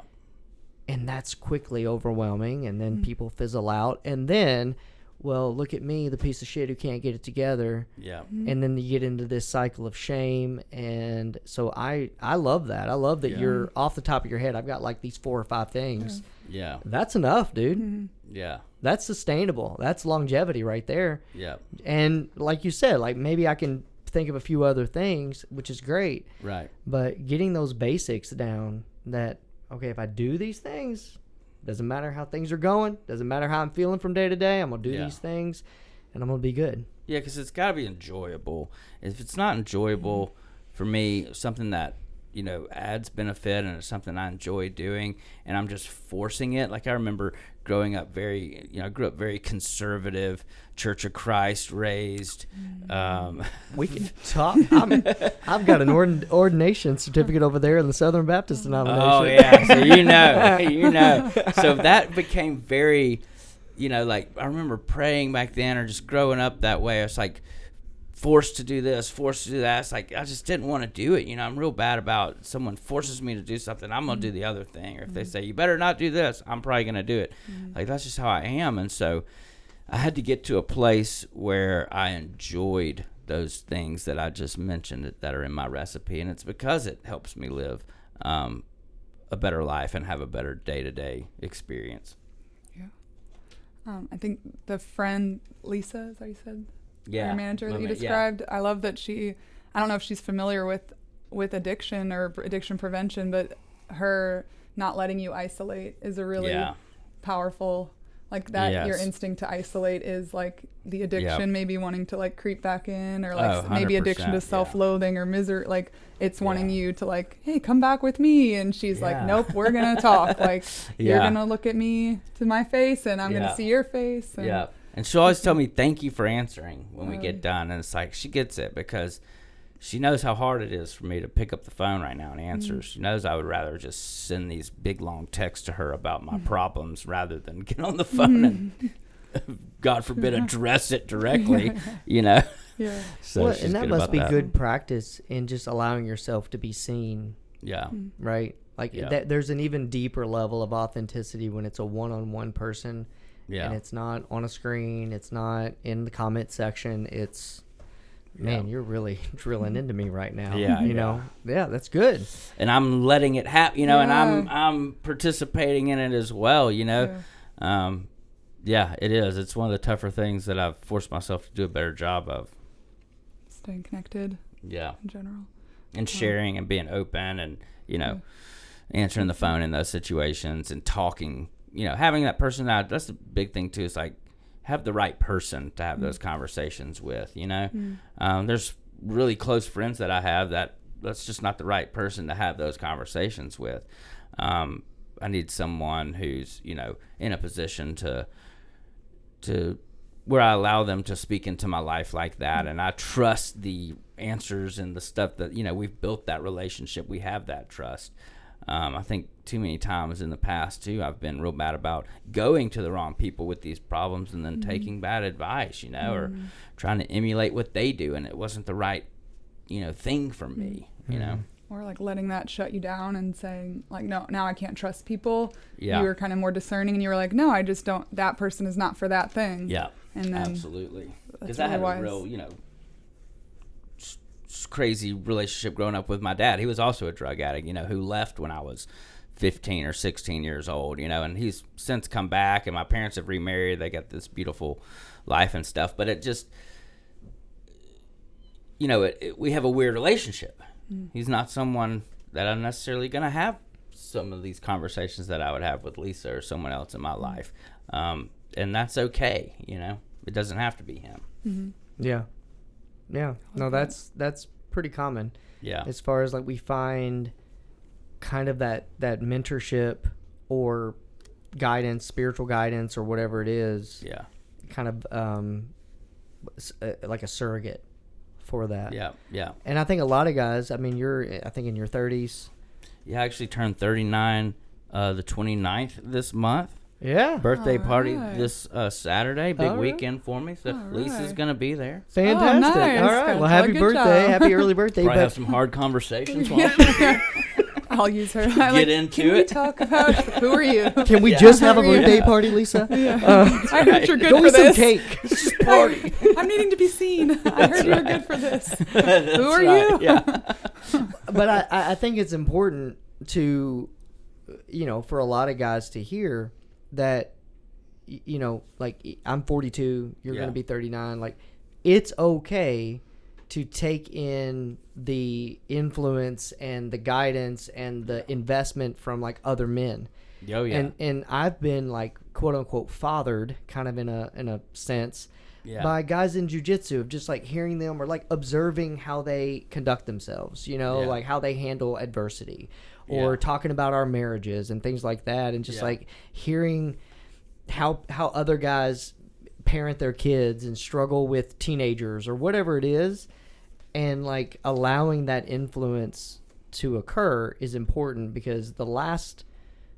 And that's quickly overwhelming. And then people fizzle out. And then, well, look at me, the piece of shit who can't get it together. Yeah. And then you get into this cycle of shame. And so I love that. I love that you're off the top of your head. I've got like these 4 or 5 things. Yeah. That's enough, dude. Yeah. That's sustainable. That's longevity right there. Yeah. And like you said, like maybe I can think of a few other things, which is great. Right. But getting those basics down that, okay, if I do these things, doesn't matter how things are going, doesn't matter how I'm feeling from day to day, I'm going to do these things and I'm going to be good. Yeah, because it's got to be enjoyable. If it's not enjoyable for me, something that, adds benefit and it's something I enjoy doing and I'm just forcing it. Like I remember growing up I grew up very conservative, Church of Christ raised. We can talk. I've got an ordination certificate over there in the Southern Baptist denomination. Oh, yeah. So, So that became very, like I remember praying back then or just growing up that way. I was like, forced to do this, forced to do that. It's like I just didn't want to do it. I'm real bad about someone forces me to do something. I'm going to do the other thing. Or if they say, you better not do this, I'm probably going to do it. Like that's just how I am. And so I had to get to a place where I enjoyed those things that I just mentioned that are in my recipe. And it's because it helps me live a better life and have a better day-to-day experience. Yeah. I think the friend, Lisa, is that what you said? Yeah, your manager that you described. I love that I don't know if she's familiar with addiction or addiction prevention, but her not letting you isolate is a really powerful, like that your instinct to isolate is like the addiction maybe wanting to like creep back in or like maybe addiction to self-loathing or misery, like it's wanting you to like, hey, come back with me. And she's like, nope, we're going to talk. Like you're going to look at me to my face and I'm going to see your face. And And she'll always tell me, thank you for answering when we get done. And it's like, she gets it because she knows how hard it is for me to pick up the phone right now and answer. She knows I would rather just send these big, long texts to her about my problems rather than get on the phone and, God forbid, address it directly, Yeah. So and that must be good practice in just allowing yourself to be seen. Yeah. Right? Like there's an even deeper level of authenticity when it's a one-on-one person. Yeah. And it's not on a screen. It's not in the comment section. It's, man, you're really drilling into me right now. Yeah. Yeah, that's good. And I'm letting it happen, and I'm participating in it as well, Yeah, it is. It's one of the tougher things that I've forced myself to do a better job of. Staying connected. Yeah. In general. And sharing and being open and, answering the phone in those situations and talking. Having that person out, that's the big thing too. Is like have the right person to have those conversations with, There's really close friends that I have that's just not the right person to have those conversations with. I need someone who's, in a position to where I allow them to speak into my life like that. And I trust the answers and the stuff that, we've built that relationship. We have that trust. I think too many times in the past too, I've been real bad about going to the wrong people with these problems and then taking bad advice, or trying to emulate what they do, and it wasn't the right, thing for me, Or like letting that shut you down and saying like, no, now I can't trust people. Yeah. You were kind of more discerning and you were like, no, I just don't, that person is not for that thing. Yeah. And then absolutely. Because I had a real, crazy relationship growing up with my dad. He was also a drug addict, who left when I was 15 or 16 years old, and he's since come back, and my parents have remarried. They got this beautiful life and stuff, but it just, we have a weird relationship. He's not someone that I'm necessarily going to have some of these conversations that I would have with Lisa or someone else in my life. And that's okay. It doesn't have to be him. Yeah. Yeah. No, that's pretty common. Yeah. As far as like we find kind of that mentorship or guidance, spiritual guidance or whatever it is. Yeah. Kind of like a surrogate for that. Yeah. Yeah. And I think a lot of guys, I mean, I think in your 30s. Yeah, I actually turned 39 the 29th this month. Yeah. Birthday party right. this Saturday. Big All right. weekend for me. So Lisa's right. going to be there. Fantastic. nice. All right. Well, Good happy job. birthday. Happy early birthday. Probably But have some hard conversations. I'll use her. Get into Can we it. talk about who are you? can we Yeah. just have a Yeah. birthday party, Lisa? I heard you're good Go for eat some this. cake. Just party. I'm needing to be seen. I heard you were good for this. Who are right. you? Yeah. But I think it's important to, for a lot of guys to hear that, like I'm 42, you're going to be 39. Like, it's okay to take in the influence and the guidance and the investment from like other men. Oh, yeah. And I've been like quote unquote fathered kind of in a sense by guys in jiu-jitsu of just like hearing them or like observing how they conduct themselves, like how they handle adversity or talking about our marriages and things like that. And just like hearing how other guys parent their kids and struggle with teenagers or whatever it is. And like allowing that influence to occur is important because the last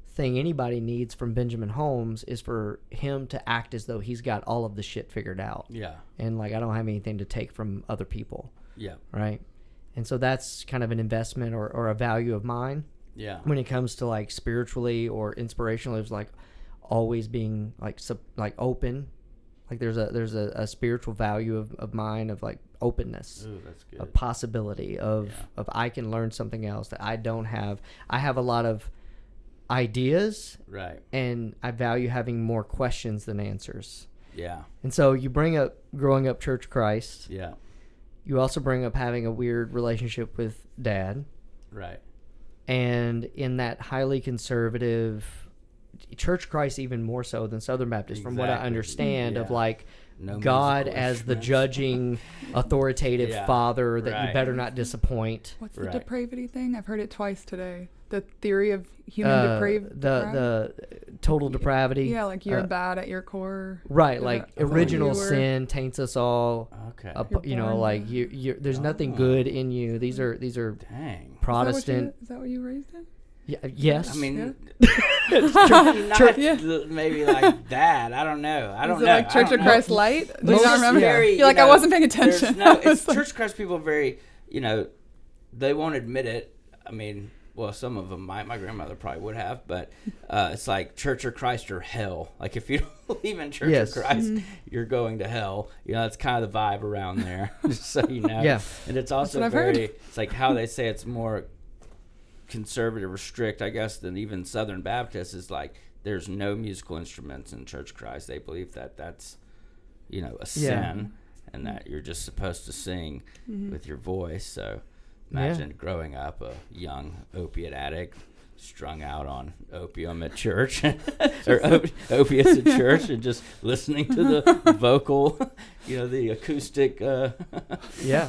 thing anybody needs from Benjamin Holmes is for him to act as though he's got all of the shit figured out. Yeah. And like I don't have anything to take from other people. Yeah. Right. And so that's kind of an investment or a value of mine. Yeah. When it comes to like spiritually or inspirational, it's like always being like open. Like there's a spiritual value of mine of like openness. Ooh, that's good. A possibility of I can learn something else that I don't have. I have a lot of ideas, right? And I value having more questions than answers. Yeah. And so you bring up growing up Church of Christ. Yeah. You also bring up having a weird relationship with Dad. Right. And in that highly conservative Church of Christ, even more so than Southern Baptist, from what I understand, of like no God as the judging, authoritative father that you better not disappoint. What's the depravity thing? I've heard it twice today. The theory of human depravity. The total depravity. Yeah, like you're bad at your core. Right, like original sin taints us all. Okay. Like you there's nothing good in you. These are Dang. Protestant. Is that what you raised in? Yeah, yes. I mean, Church, maybe like that. I don't know. I don't know. Like Church of Christ Light? Do you not remember? Very, You're like, I wasn't paying attention. No, it's Church of Christ people are very, they won't admit it. I mean, well, some of them might. My grandmother probably would have, but it's like Church of Christ or hell. Like if you don't believe in Church of Christ, you're going to hell. That's kind of the vibe around there, just so you know. Yeah. And it's also it's like how they say it's more conservative or strict, I guess, than even Southern Baptist is like there's no musical instruments in Church of Christ. They believe that that's a sin and that you're just supposed to sing with your voice. So imagine growing up a young opiate addict strung out on opium at church or opiates at church and just listening to the vocal, the acoustic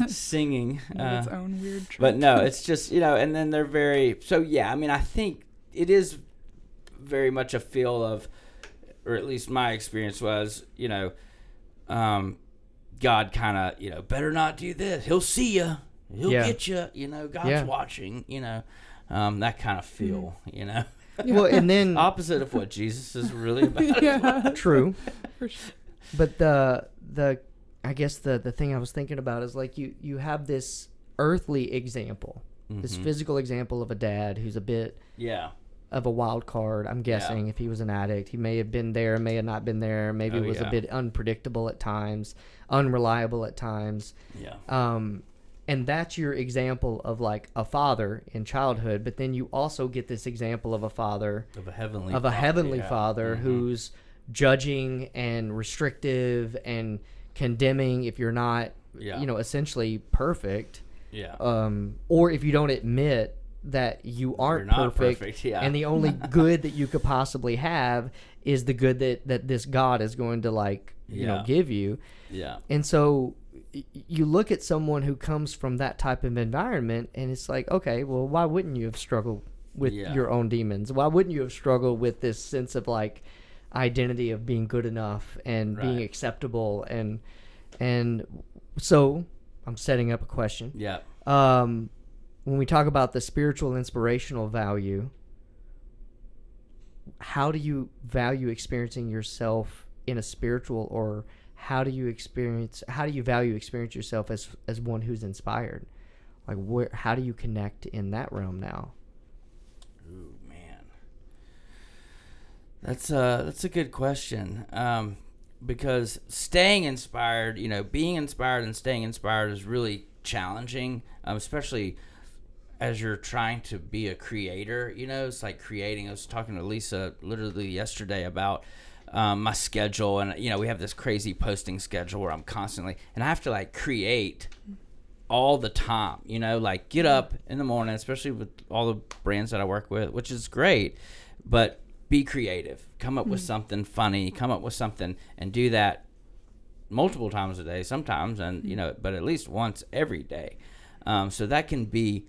singing. Its own weird trick. But no, it's just, and then they're very, I mean, I think it is very much a feel of, or at least my experience was, God kind of, better not do this. He'll see you. He'll get you. God's watching, that kind of feel, Well, and then opposite of what Jesus is really about. True. For sure. But the I guess the thing I was thinking about is like you have this earthly example, this physical example of a dad who's a bit of a wild card. I'm guessing if he was an addict, he may have been there, may have not been there. Maybe it was a bit unpredictable at times, unreliable at times. Yeah. And that's your example of like a father in childhood, but then you also get this example of a father, of a heavenly father who's judging and restrictive and condemning if you're not, essentially perfect. Yeah. Or if you don't admit that you aren't perfect and the only good that you could possibly have is the good that this God is going to give you. Yeah. And so you look at someone who comes from that type of environment, and it's like, okay, well, why wouldn't you have struggled with your own demons? Why wouldn't you have struggled with this sense of like identity of being good enough and being acceptable? And so I'm setting up a question. Yeah. When we talk about the spiritual inspirational value, how do you value experiencing yourself in a spiritual, or how do you value experience yourself as one who's inspired? Like, how do you connect in that realm now? Ooh, man, that's a good question. Because staying inspired, being inspired and staying inspired is really challenging, especially as you're trying to be a creator. It's like creating. I was talking to Lisa literally yesterday about my schedule, and we have this crazy posting schedule where I'm constantly, and I have to like create all the time, like get up in the morning, especially with all the brands that I work with, which is great, but be creative, come up with something funny, come up with something, and do that multiple times a day sometimes, and but at least once every day. So that can be,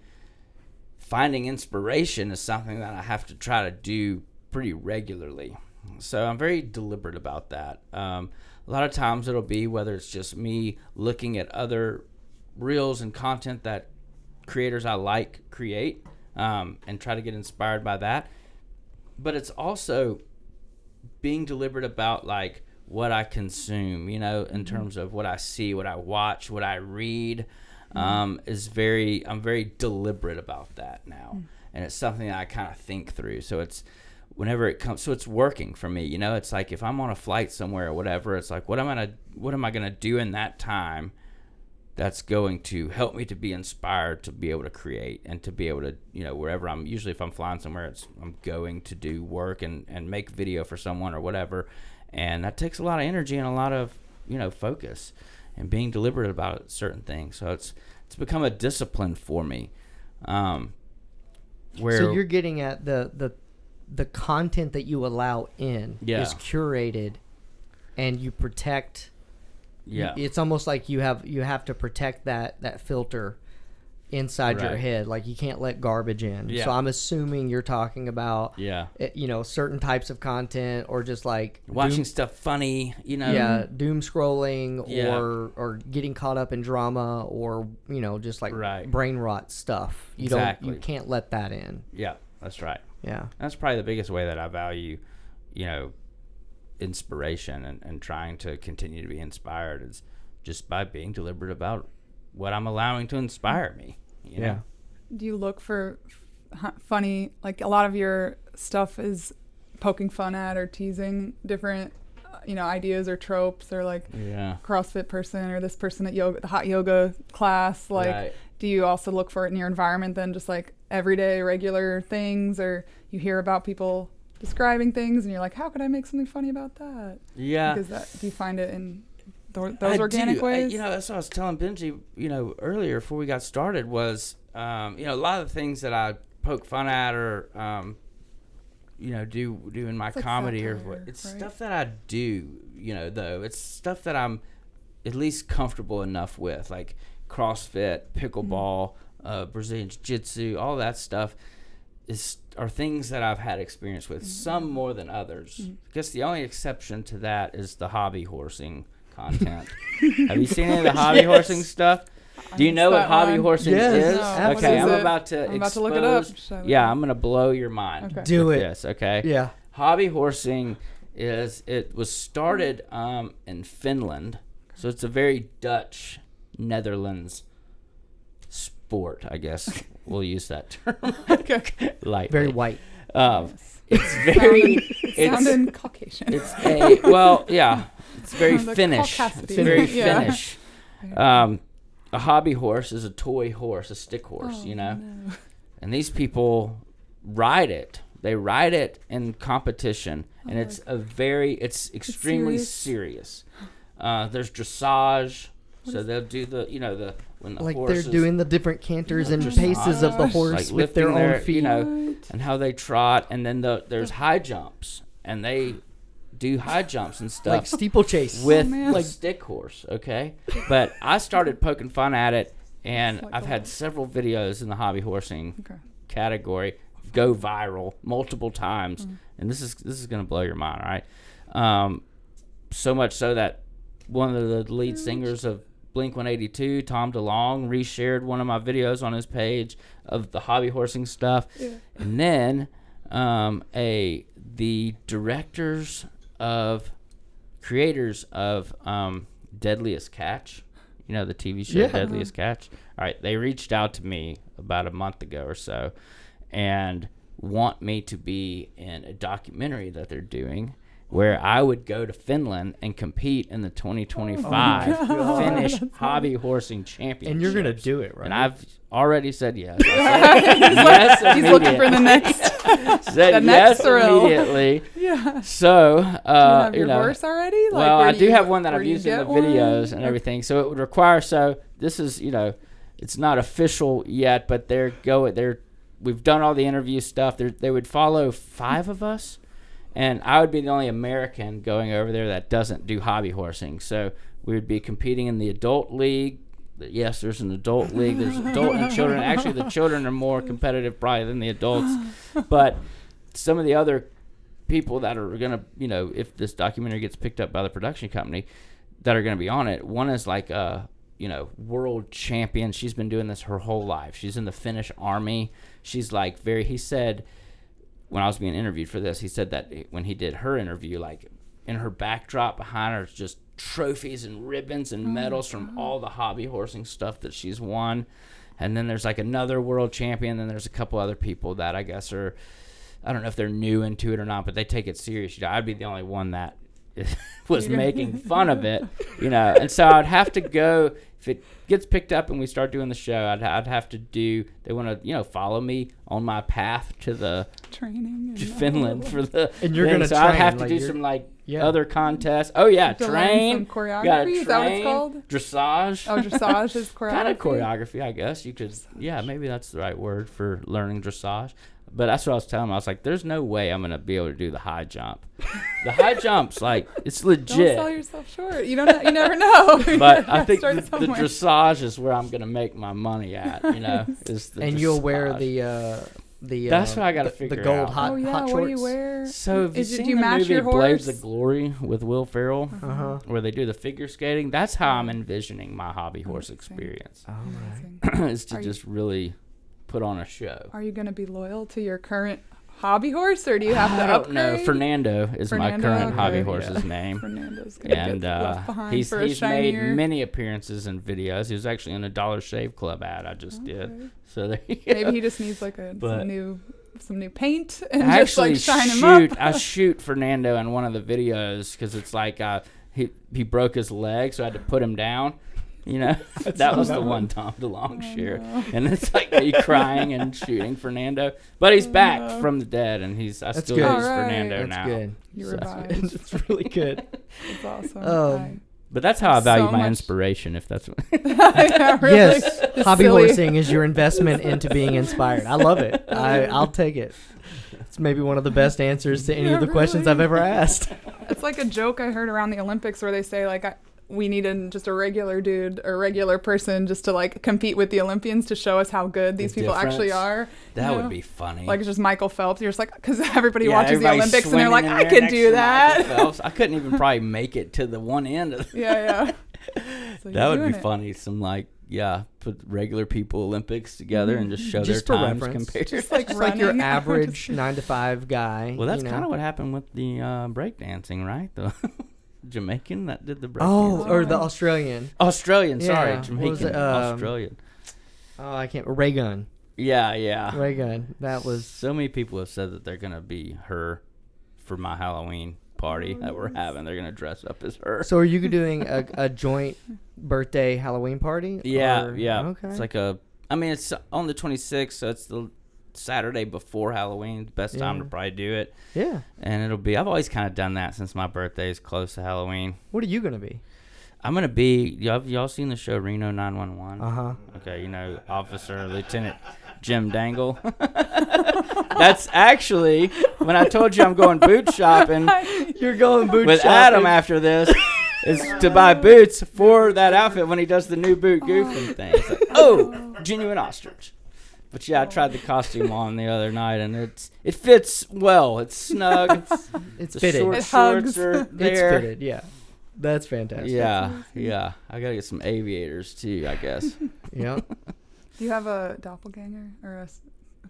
finding inspiration is something that I have to try to do pretty regularly. So I'm very deliberate about that. A lot of times it'll be whether it's just me looking at other reels and content that creators I like create, and try to get inspired by that. But it's also being deliberate about like what I consume, in terms of what I see, what I watch, what I read. I'm very deliberate about that now. And it's something that I kind of think through. So it's, whenever it comes, so it's working for me, it's like if I'm on a flight somewhere or whatever, it's like, what am I going to do in that time that's going to help me to be inspired to be able to create and to be able to, wherever usually if I'm flying somewhere, I'm going to do work and make video for someone or whatever. And that takes a lot of energy and a lot of, focus and being deliberate about certain things. So it's become a discipline for me. So you're getting at the content that you allow in is curated, and you protect. Yeah, it's almost like you have to protect that filter inside your head. Like you can't let garbage in. Yeah. So I'm assuming you're talking about certain types of content, or just like watching stuff funny, doom scrolling, or getting caught up in drama, or just like brain rot stuff. You can't let that in. Yeah, that's right. Yeah, that's probably the biggest way that I value, inspiration and trying to continue to be inspired is just by being deliberate about what I'm allowing to inspire me. You know? Do you look for funny, like a lot of your stuff is poking fun at or teasing different, ideas or tropes, or like CrossFit person or this person at the hot yoga class? Like, do you also look for it in your environment then, just like everyday regular things, or you hear about people describing things and you're like, how could I make something funny about that? Yeah. Because do you find it in those organic ways? That's what I was telling Benji, earlier before we got started was, a lot of the things that I poke fun at or, do in my comedy satire, or what, it's stuff that I do, though. It's stuff that I'm at least comfortable enough with, like CrossFit, pickleball, Brazilian Jiu-Jitsu, all that stuff are things that I've had experience with, some more than others. I guess the only exception to that is the hobby horsing content. Have you seen any of the hobby horsing stuff? Do you know what hobby horsing is? No, okay, I'm about to look it up. Yeah, I'm going to blow your mind. Okay. Do it. This, okay? Yeah. Hobby horsing it was started in Finland. So it's a very Dutch, Netherlands sport, I guess. We'll use that term. Okay. Lightly. Very white. It's very sounding Caucasian. It's it's very Finnish. It's very Finnish. A hobby horse is a toy horse, a stick horse, No. And these people ride it. They ride it in competition, and it's extremely serious. There's dressage, so they'll do when the like horses, they're doing the different canters and paces of the horse, like with their own feet, and how they trot, and then there's high jumps, and they do high jumps and stuff. Like steeplechase. With man. like stick horse, okay? But I started poking fun at it, and like I've had several videos in the hobby horsing Okay. category go viral multiple times, and this is gonna blow your mind, all right? So much so that one of the lead singers of Blink-182, Tom DeLonge, reshared one of my videos on his page of the hobby horsing stuff, and then the creators of Deadliest Catch, you know, the TV show Deadliest Catch. All right, they reached out to me about a month ago or so and want me to be in a documentary that they're doing where I would go to Finland and compete in the 2025 Finnish hobby horsing championship. And you're going to do it, right? And I've already said yes. Yes, He's looking for the next, said the yes next thrill. immediately. Yeah. So, Do you have your know, horse already? Like, well, where I do do you- have one that where I've do you used in the get one? videos and everything. So it would require. So this is, you know, it's not official yet, but we've done all the interview stuff. They would follow 5 of us, and I would be the only American going over there that doesn't do hobby horsing. So we would be competing in the adult league. Yes, there's an adult league. There's adult and children. Actually, the children are more competitive probably than the adults. But some of the other people that are going to, you know, if this documentary gets picked up by the production company, that are going to be on it. One is like a, you know, world champion. She's been doing this her whole life. She's in the Finnish army. She's like he said, when I was being interviewed for this, he said that when he did her interview, like in her backdrop behind her is just trophies and ribbons and medals from all the hobby horsing stuff that she's won. And then there's like another world champion. Then there's a couple other people that I guess are, I don't know if they're new into it or not, but they take it serious. You know, I'd be the only one that was making fun of it, you know. And so I'd have to go, if it gets picked up and we start doing the show, I'd have to do, they want to, you know, follow me on my path to the Training to Finland for the And you're thing. gonna So I'd train, have to like do you're- some like Yeah. other contests. Oh yeah, To learn train. some choreography? Gotta Is that what it's train, called? Dressage. Oh, dressage is choreography. Kind of choreography, I guess you could. Yeah, maybe that's the right word for learning dressage. But that's what I was telling him. I was like, "There's no way I'm gonna be able to do the high jump. The high jump's like it's legit." Don't sell yourself short. You don't. You never know. But I think Start the somewhere. dressage is where I'm gonna make my money at. You know, is the And you'll wear dressage. the That's what I gotta the figure gold out. hot, Oh yeah. hot What shorts. do you wear? So have you Is it- seen do you the match movie your Blades horse? of Glory with Will Ferrell, Uh-huh. where they do the figure skating? That's how I'm envisioning my hobby horse experience. All right. Amazing. Is to Are you- just really put on a show. Are you going to be loyal to your current hobby horse, or do you have to I don't upgrade? know. Fernando is Fernando, my current okay. hobby horse's name. Fernando's going to And get left behind he's for a made shinier. many appearances in videos. He was actually in a Dollar Shave Club ad I just did. Okay. So there you Maybe go. he just needs like But- some new paint and I just like actually shine him up. I shoot Fernando in one of the videos because it's like he broke his leg, so I had to put him down. You know, that was the one Tom DeLonge shared, and it's like me crying and shooting Fernando, but he's back from the dead, and I That's still good. use All right. Fernando That's now. good. You So- revived. It's really good. It's awesome. Um, But that's how I value So my much- inspiration. If that's what Yeah, really. Yes, It's hobby silly. horsing is your investment into being inspired. I love it. I'll take it. It's maybe one of the best answers to any of the questions I've ever asked. It's like a joke I heard around the Olympics where they say like we needed just a regular dude or regular person just to like compete with the Olympians to show us how good these people actually are. that you would know? be funny. Like it's just Michael Phelps. You're just like, because everybody Yeah, watches the everybody's Olympics and they're like, swimming I in could there do next to Michael that. Phelps. I couldn't even probably make it to the one end of the Yeah. So that you're would be doing it. funny. Some like put regular people Olympics together and just show Just their for times reference. compared. Just like It's like your running. average 9-to-5 guy. Well, that's you know? kind of what happened with the breakdancing, right? The Jamaican that did the breakdancing. Oh, or the Australian. Australian. Sorry, Yeah, what was Jamaican. it, Australian. Oh, I can't. Ray Gun. Yeah. Ray Gun. That was. So many people have said that they're gonna be her for my Halloween party that we're having. They're gonna dress up as her. So are you doing a joint birthday Halloween party? Yeah. Okay. It's like it's on the 26th, so it's the Saturday before Halloween. Best time to Yeah. probably do it. Yeah. And I've always kind of done that since my birthday is close to Halloween. What are you gonna be? I'm going to be, y'all seen the show Reno 911? Uh-huh. Okay, you know, Officer Lieutenant Jim Dangle. That's actually, when I told you I'm going boot shopping, You're going boot with shopping. Adam after this is to buy boots for that outfit when he does the new boot goofing thing. It's like, oh, genuine ostrich. But yeah, I tried the costume on the other night, and it fits well. It's snug. It's the fitted. short It shorts hugs. are It's there. fitted, yeah. That's fantastic. Yeah. I gotta get some aviators too, I guess. Yeah. Do you have a doppelganger or a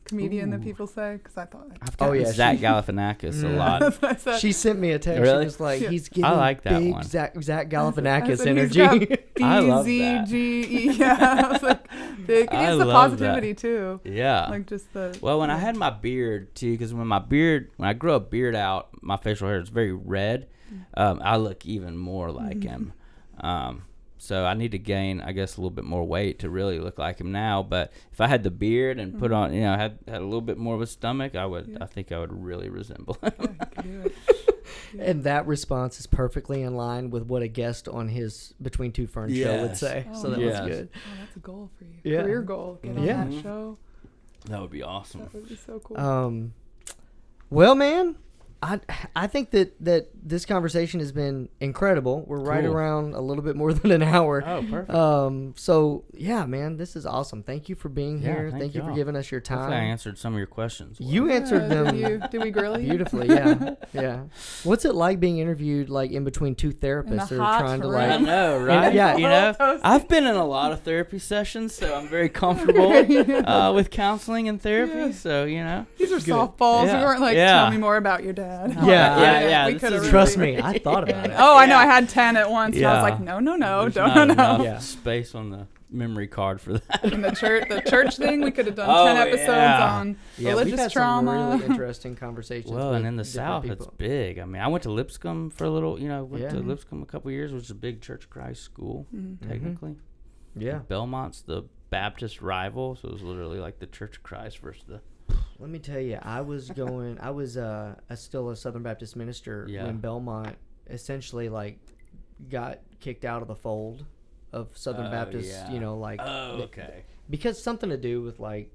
comedian that Ooh. people say? Because I thought. I've Oh, gotten yeah, Zach she- Galifianakis a Mm. lot. That's what I said. She sent me a text. Really? She was like, Yeah. he's getting I like that big one. Zach I Galifianakis said, energy. I love that. BZGE. Yeah, I was like, it I is the love positivity too. Yeah. Like just the. Well, when I had my beard too, because when I grow a beard out, my facial hair is very red. I look even more like him. So I need to gain, I guess, a little bit more weight to really look like him now. But if I had the beard and put on, had a little bit more of a stomach, I think I would really resemble him. Yeah, you can do it. And that response is perfectly in line with what a guest on his Between Two Ferns show would Yes. say. Oh, So that yes. was good. Oh, that's a goal for you. Yeah. Career goal. Get on Yeah. that show. That would be awesome. That would be so cool. Well, man, I think that this conversation has been incredible. We're right Cool. around a little bit more than an hour. Oh, perfect. So yeah, man, this is awesome. Thank you for being Yeah, here. thank Thank you for y'all. giving us your Hopefully I time. answered some of your questions. well. You answered them Did we grill you? beautifully. Yeah, yeah. What's it like being interviewed like in between two therapists the that are hot trying to room. I like? know, right? yeah. You know, Toasty. I've been in a lot of therapy sessions, so I'm very comfortable with counseling and therapy. Yeah. So, These are softballs. Yeah. We weren't like, Yeah. tell me more about your dad. Yeah, We this could have is- Trust me, I thought about it. Oh, I know. I had 10 at once. And I was Yeah. like, no, There's don't not no. enough Yeah. space on the memory card for that. And the church thing, we could have done Oh, 10 episodes yeah. on Yeah, we've religious had trauma. some really interesting conversations. Well, with and in the different South, it's people. big. I mean, I went to Lipscomb for a little, went Yeah. to Lipscomb a couple years, which is a big Church of Christ school, Mhm. technically. Yeah. Belmont's the Baptist rival, so it was literally like the Church of Christ versus the... Let me tell you, I was still a Southern Baptist minister Yeah. when Belmont essentially like got kicked out of the fold of Southern Oh, Baptist, yeah. like okay. because something to do with like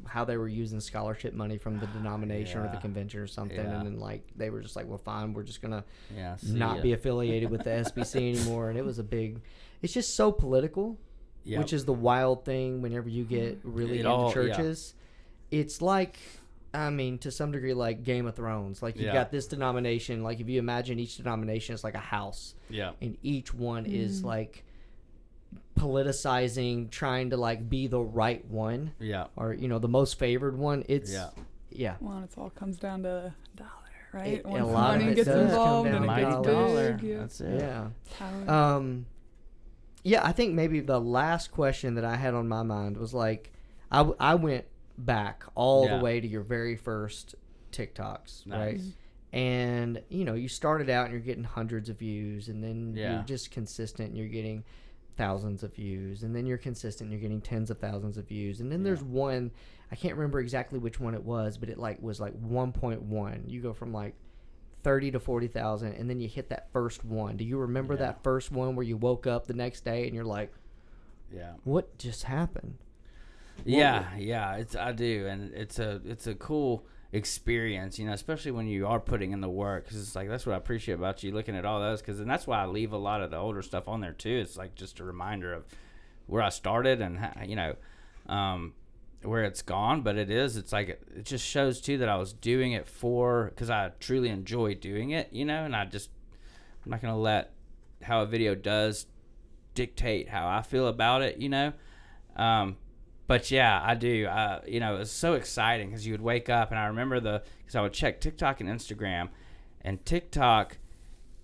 how they were using scholarship money from the denomination or the Yeah. convention or something, Yeah. and then like they were just like, well, fine, we're just gonna Yeah, not be affiliated with the SBC anymore, and it was a big. It's just so political, which is the wild thing whenever you get really It into all- yeah. churches. It's like, I mean, to some degree, like Game of Thrones. Like, you've Yeah. got this denomination. Like, if you imagine each denomination is like a house, Yeah. and each one is like politicizing, trying to like be the right one, Yeah. or the most favored one. It's Yeah. Well, it all comes down to dollar, right? It- Once a lot of money it gets does come involved down and to it Mighty gets dollar. big. Yeah. That's it. yeah. Power. Yeah, I think maybe the last question that I had on my mind was like, I went back all Yeah. the way to your very first TikToks, Nice. right? And you started out and you're getting hundreds of views, and then Yeah. you're just consistent and you're getting thousands of views, and then you're consistent and you're getting tens of thousands of views, and then there's one, I can't remember exactly which one it was, but it was like 1.1. You go from like 30 to 40,000, and then you hit that first one. Do you remember Yeah. that first one where you woke up the next day and you're like, Yeah. what just happened? Yeah, I do, and it's a cool experience, especially when you are putting in the work, because it's like that's what I appreciate about you looking at all those, and that's why I leave a lot of the older stuff on there too. It's like just a reminder of where I started and where it's gone, but it's like it just shows too that I was doing it because I truly enjoy doing it, and I'm not gonna let how a video does dictate how I feel about it, But yeah, I do. It was so exciting because you would wake up, and I remember because I would check TikTok and Instagram, and TikTok,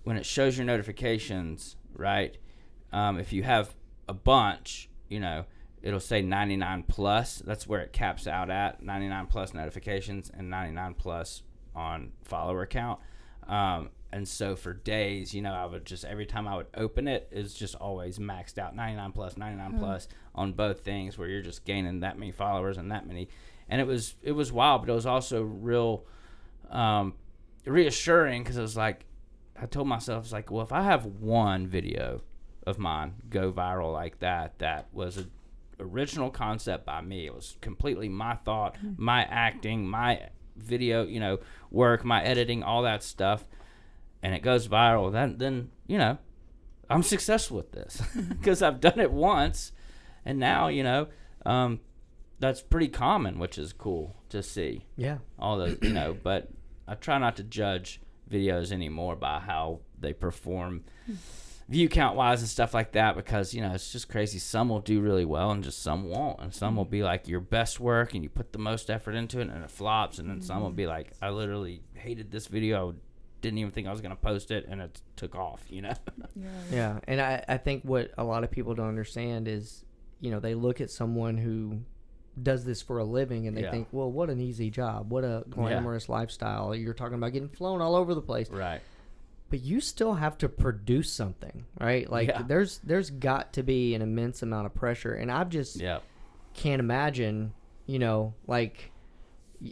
when it shows your notifications, right? If you have a bunch, it'll say 99 plus. That's where it caps out at 99 plus notifications and 99 plus on follower count. And so for days, I would just, every time I would open it, it's just always maxed out 99 plus on both things, where you're just gaining that many followers and that many. And it was wild, but it was also real reassuring, because it was like, I told myself, it's like, well, if I have one video of mine go viral like that was an original concept by me. It was completely my thought, my acting, my video, work, my editing, all that stuff. and it goes viral, then you know, I'm successful with this because I've done it once, and now, you know, that's pretty common, which is cool to see. Yeah. All those, you know, but I try not to judge videos anymore by how they perform view count wise and stuff like that, because, you know, it's just crazy. Some will do really well and just some won't, and some will be like your best work and you put the most effort into it and it flops, and then some will be like, I literally hated this video, didn't even think I was going to post it, and it took off, you know. Yeah. And I think what a lot of people don't understand is, you know, they look at someone who does this for a living and they think, well, what an easy job, what a glamorous lifestyle. You're talking about getting flown all over the place. Right. But you still have to produce something, right? Like there's got to be an immense amount of pressure, and I just can't imagine, you know, like,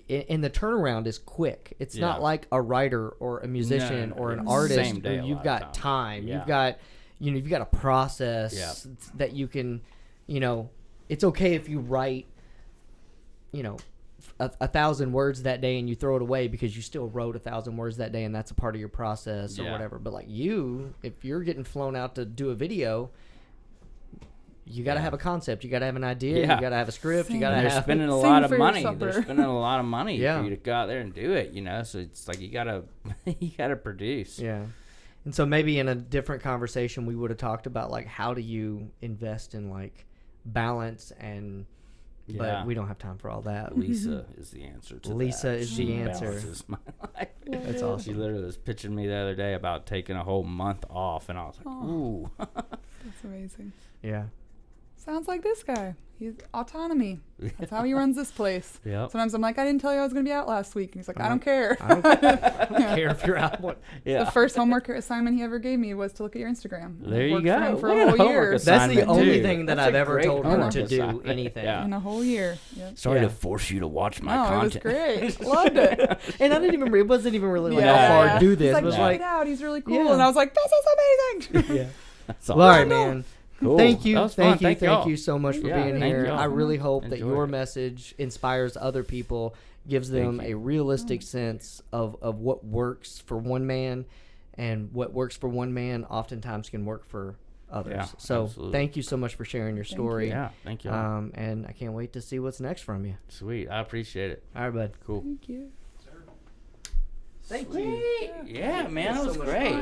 and the turnaround is quick. It's not like a writer or a musician or an artist where you've got time. You've got, you know, you've got a process that you can, you know, it's okay if you write, you know, 1,000 words that day and you throw it away because you still wrote 1,000 words that day and that's a part of your process or whatever. But like you, if you're getting flown out to do a video, you got to have a concept. You got to have an idea. You got to have a script. You got to have. They're spending a lot of money. They're spending a lot of money for you to go out there and do it. You know, so it's like you gotta produce. Yeah, and so maybe in a different conversation we would have talked about like how do you invest in like balance and. But we don't have time for all that. Lisa is the answer to that. Lisa is the answer. Balances my life. That's awesome. She literally was pitching me the other day about taking a whole month off, and I was like, ooh. That's amazing. Yeah. Sounds like this guy. He's autonomy. That's how he runs this place. Yep. Sometimes I'm like, I didn't tell you I was going to be out last week. And he's like, I don't care. I don't care if you're out. The first homework assignment he ever gave me was to look at your Instagram. There you go. For a whole year. That's the only thing that I've ever told her to do anything. In a whole year. Yep. Sorry to force you to watch my content. It was great. Loved it. And it wasn't even really like how far to do this. He's It was like, check it out. He's really cool. And I was like, this is amazing. Yeah. That's all right, man. Cool. Thank you Thank you so much for being here. I really hope that your message inspires other people, gives them a realistic sense of what works for one man, and what works for one man oftentimes can work for others. Yeah, so absolutely. Thank you so much for sharing your story. Thank you. And I can't wait to see what's next from you. Sweet. I appreciate it. All right, bud. Cool. Thank you. Thank you. Yeah, man, that was great.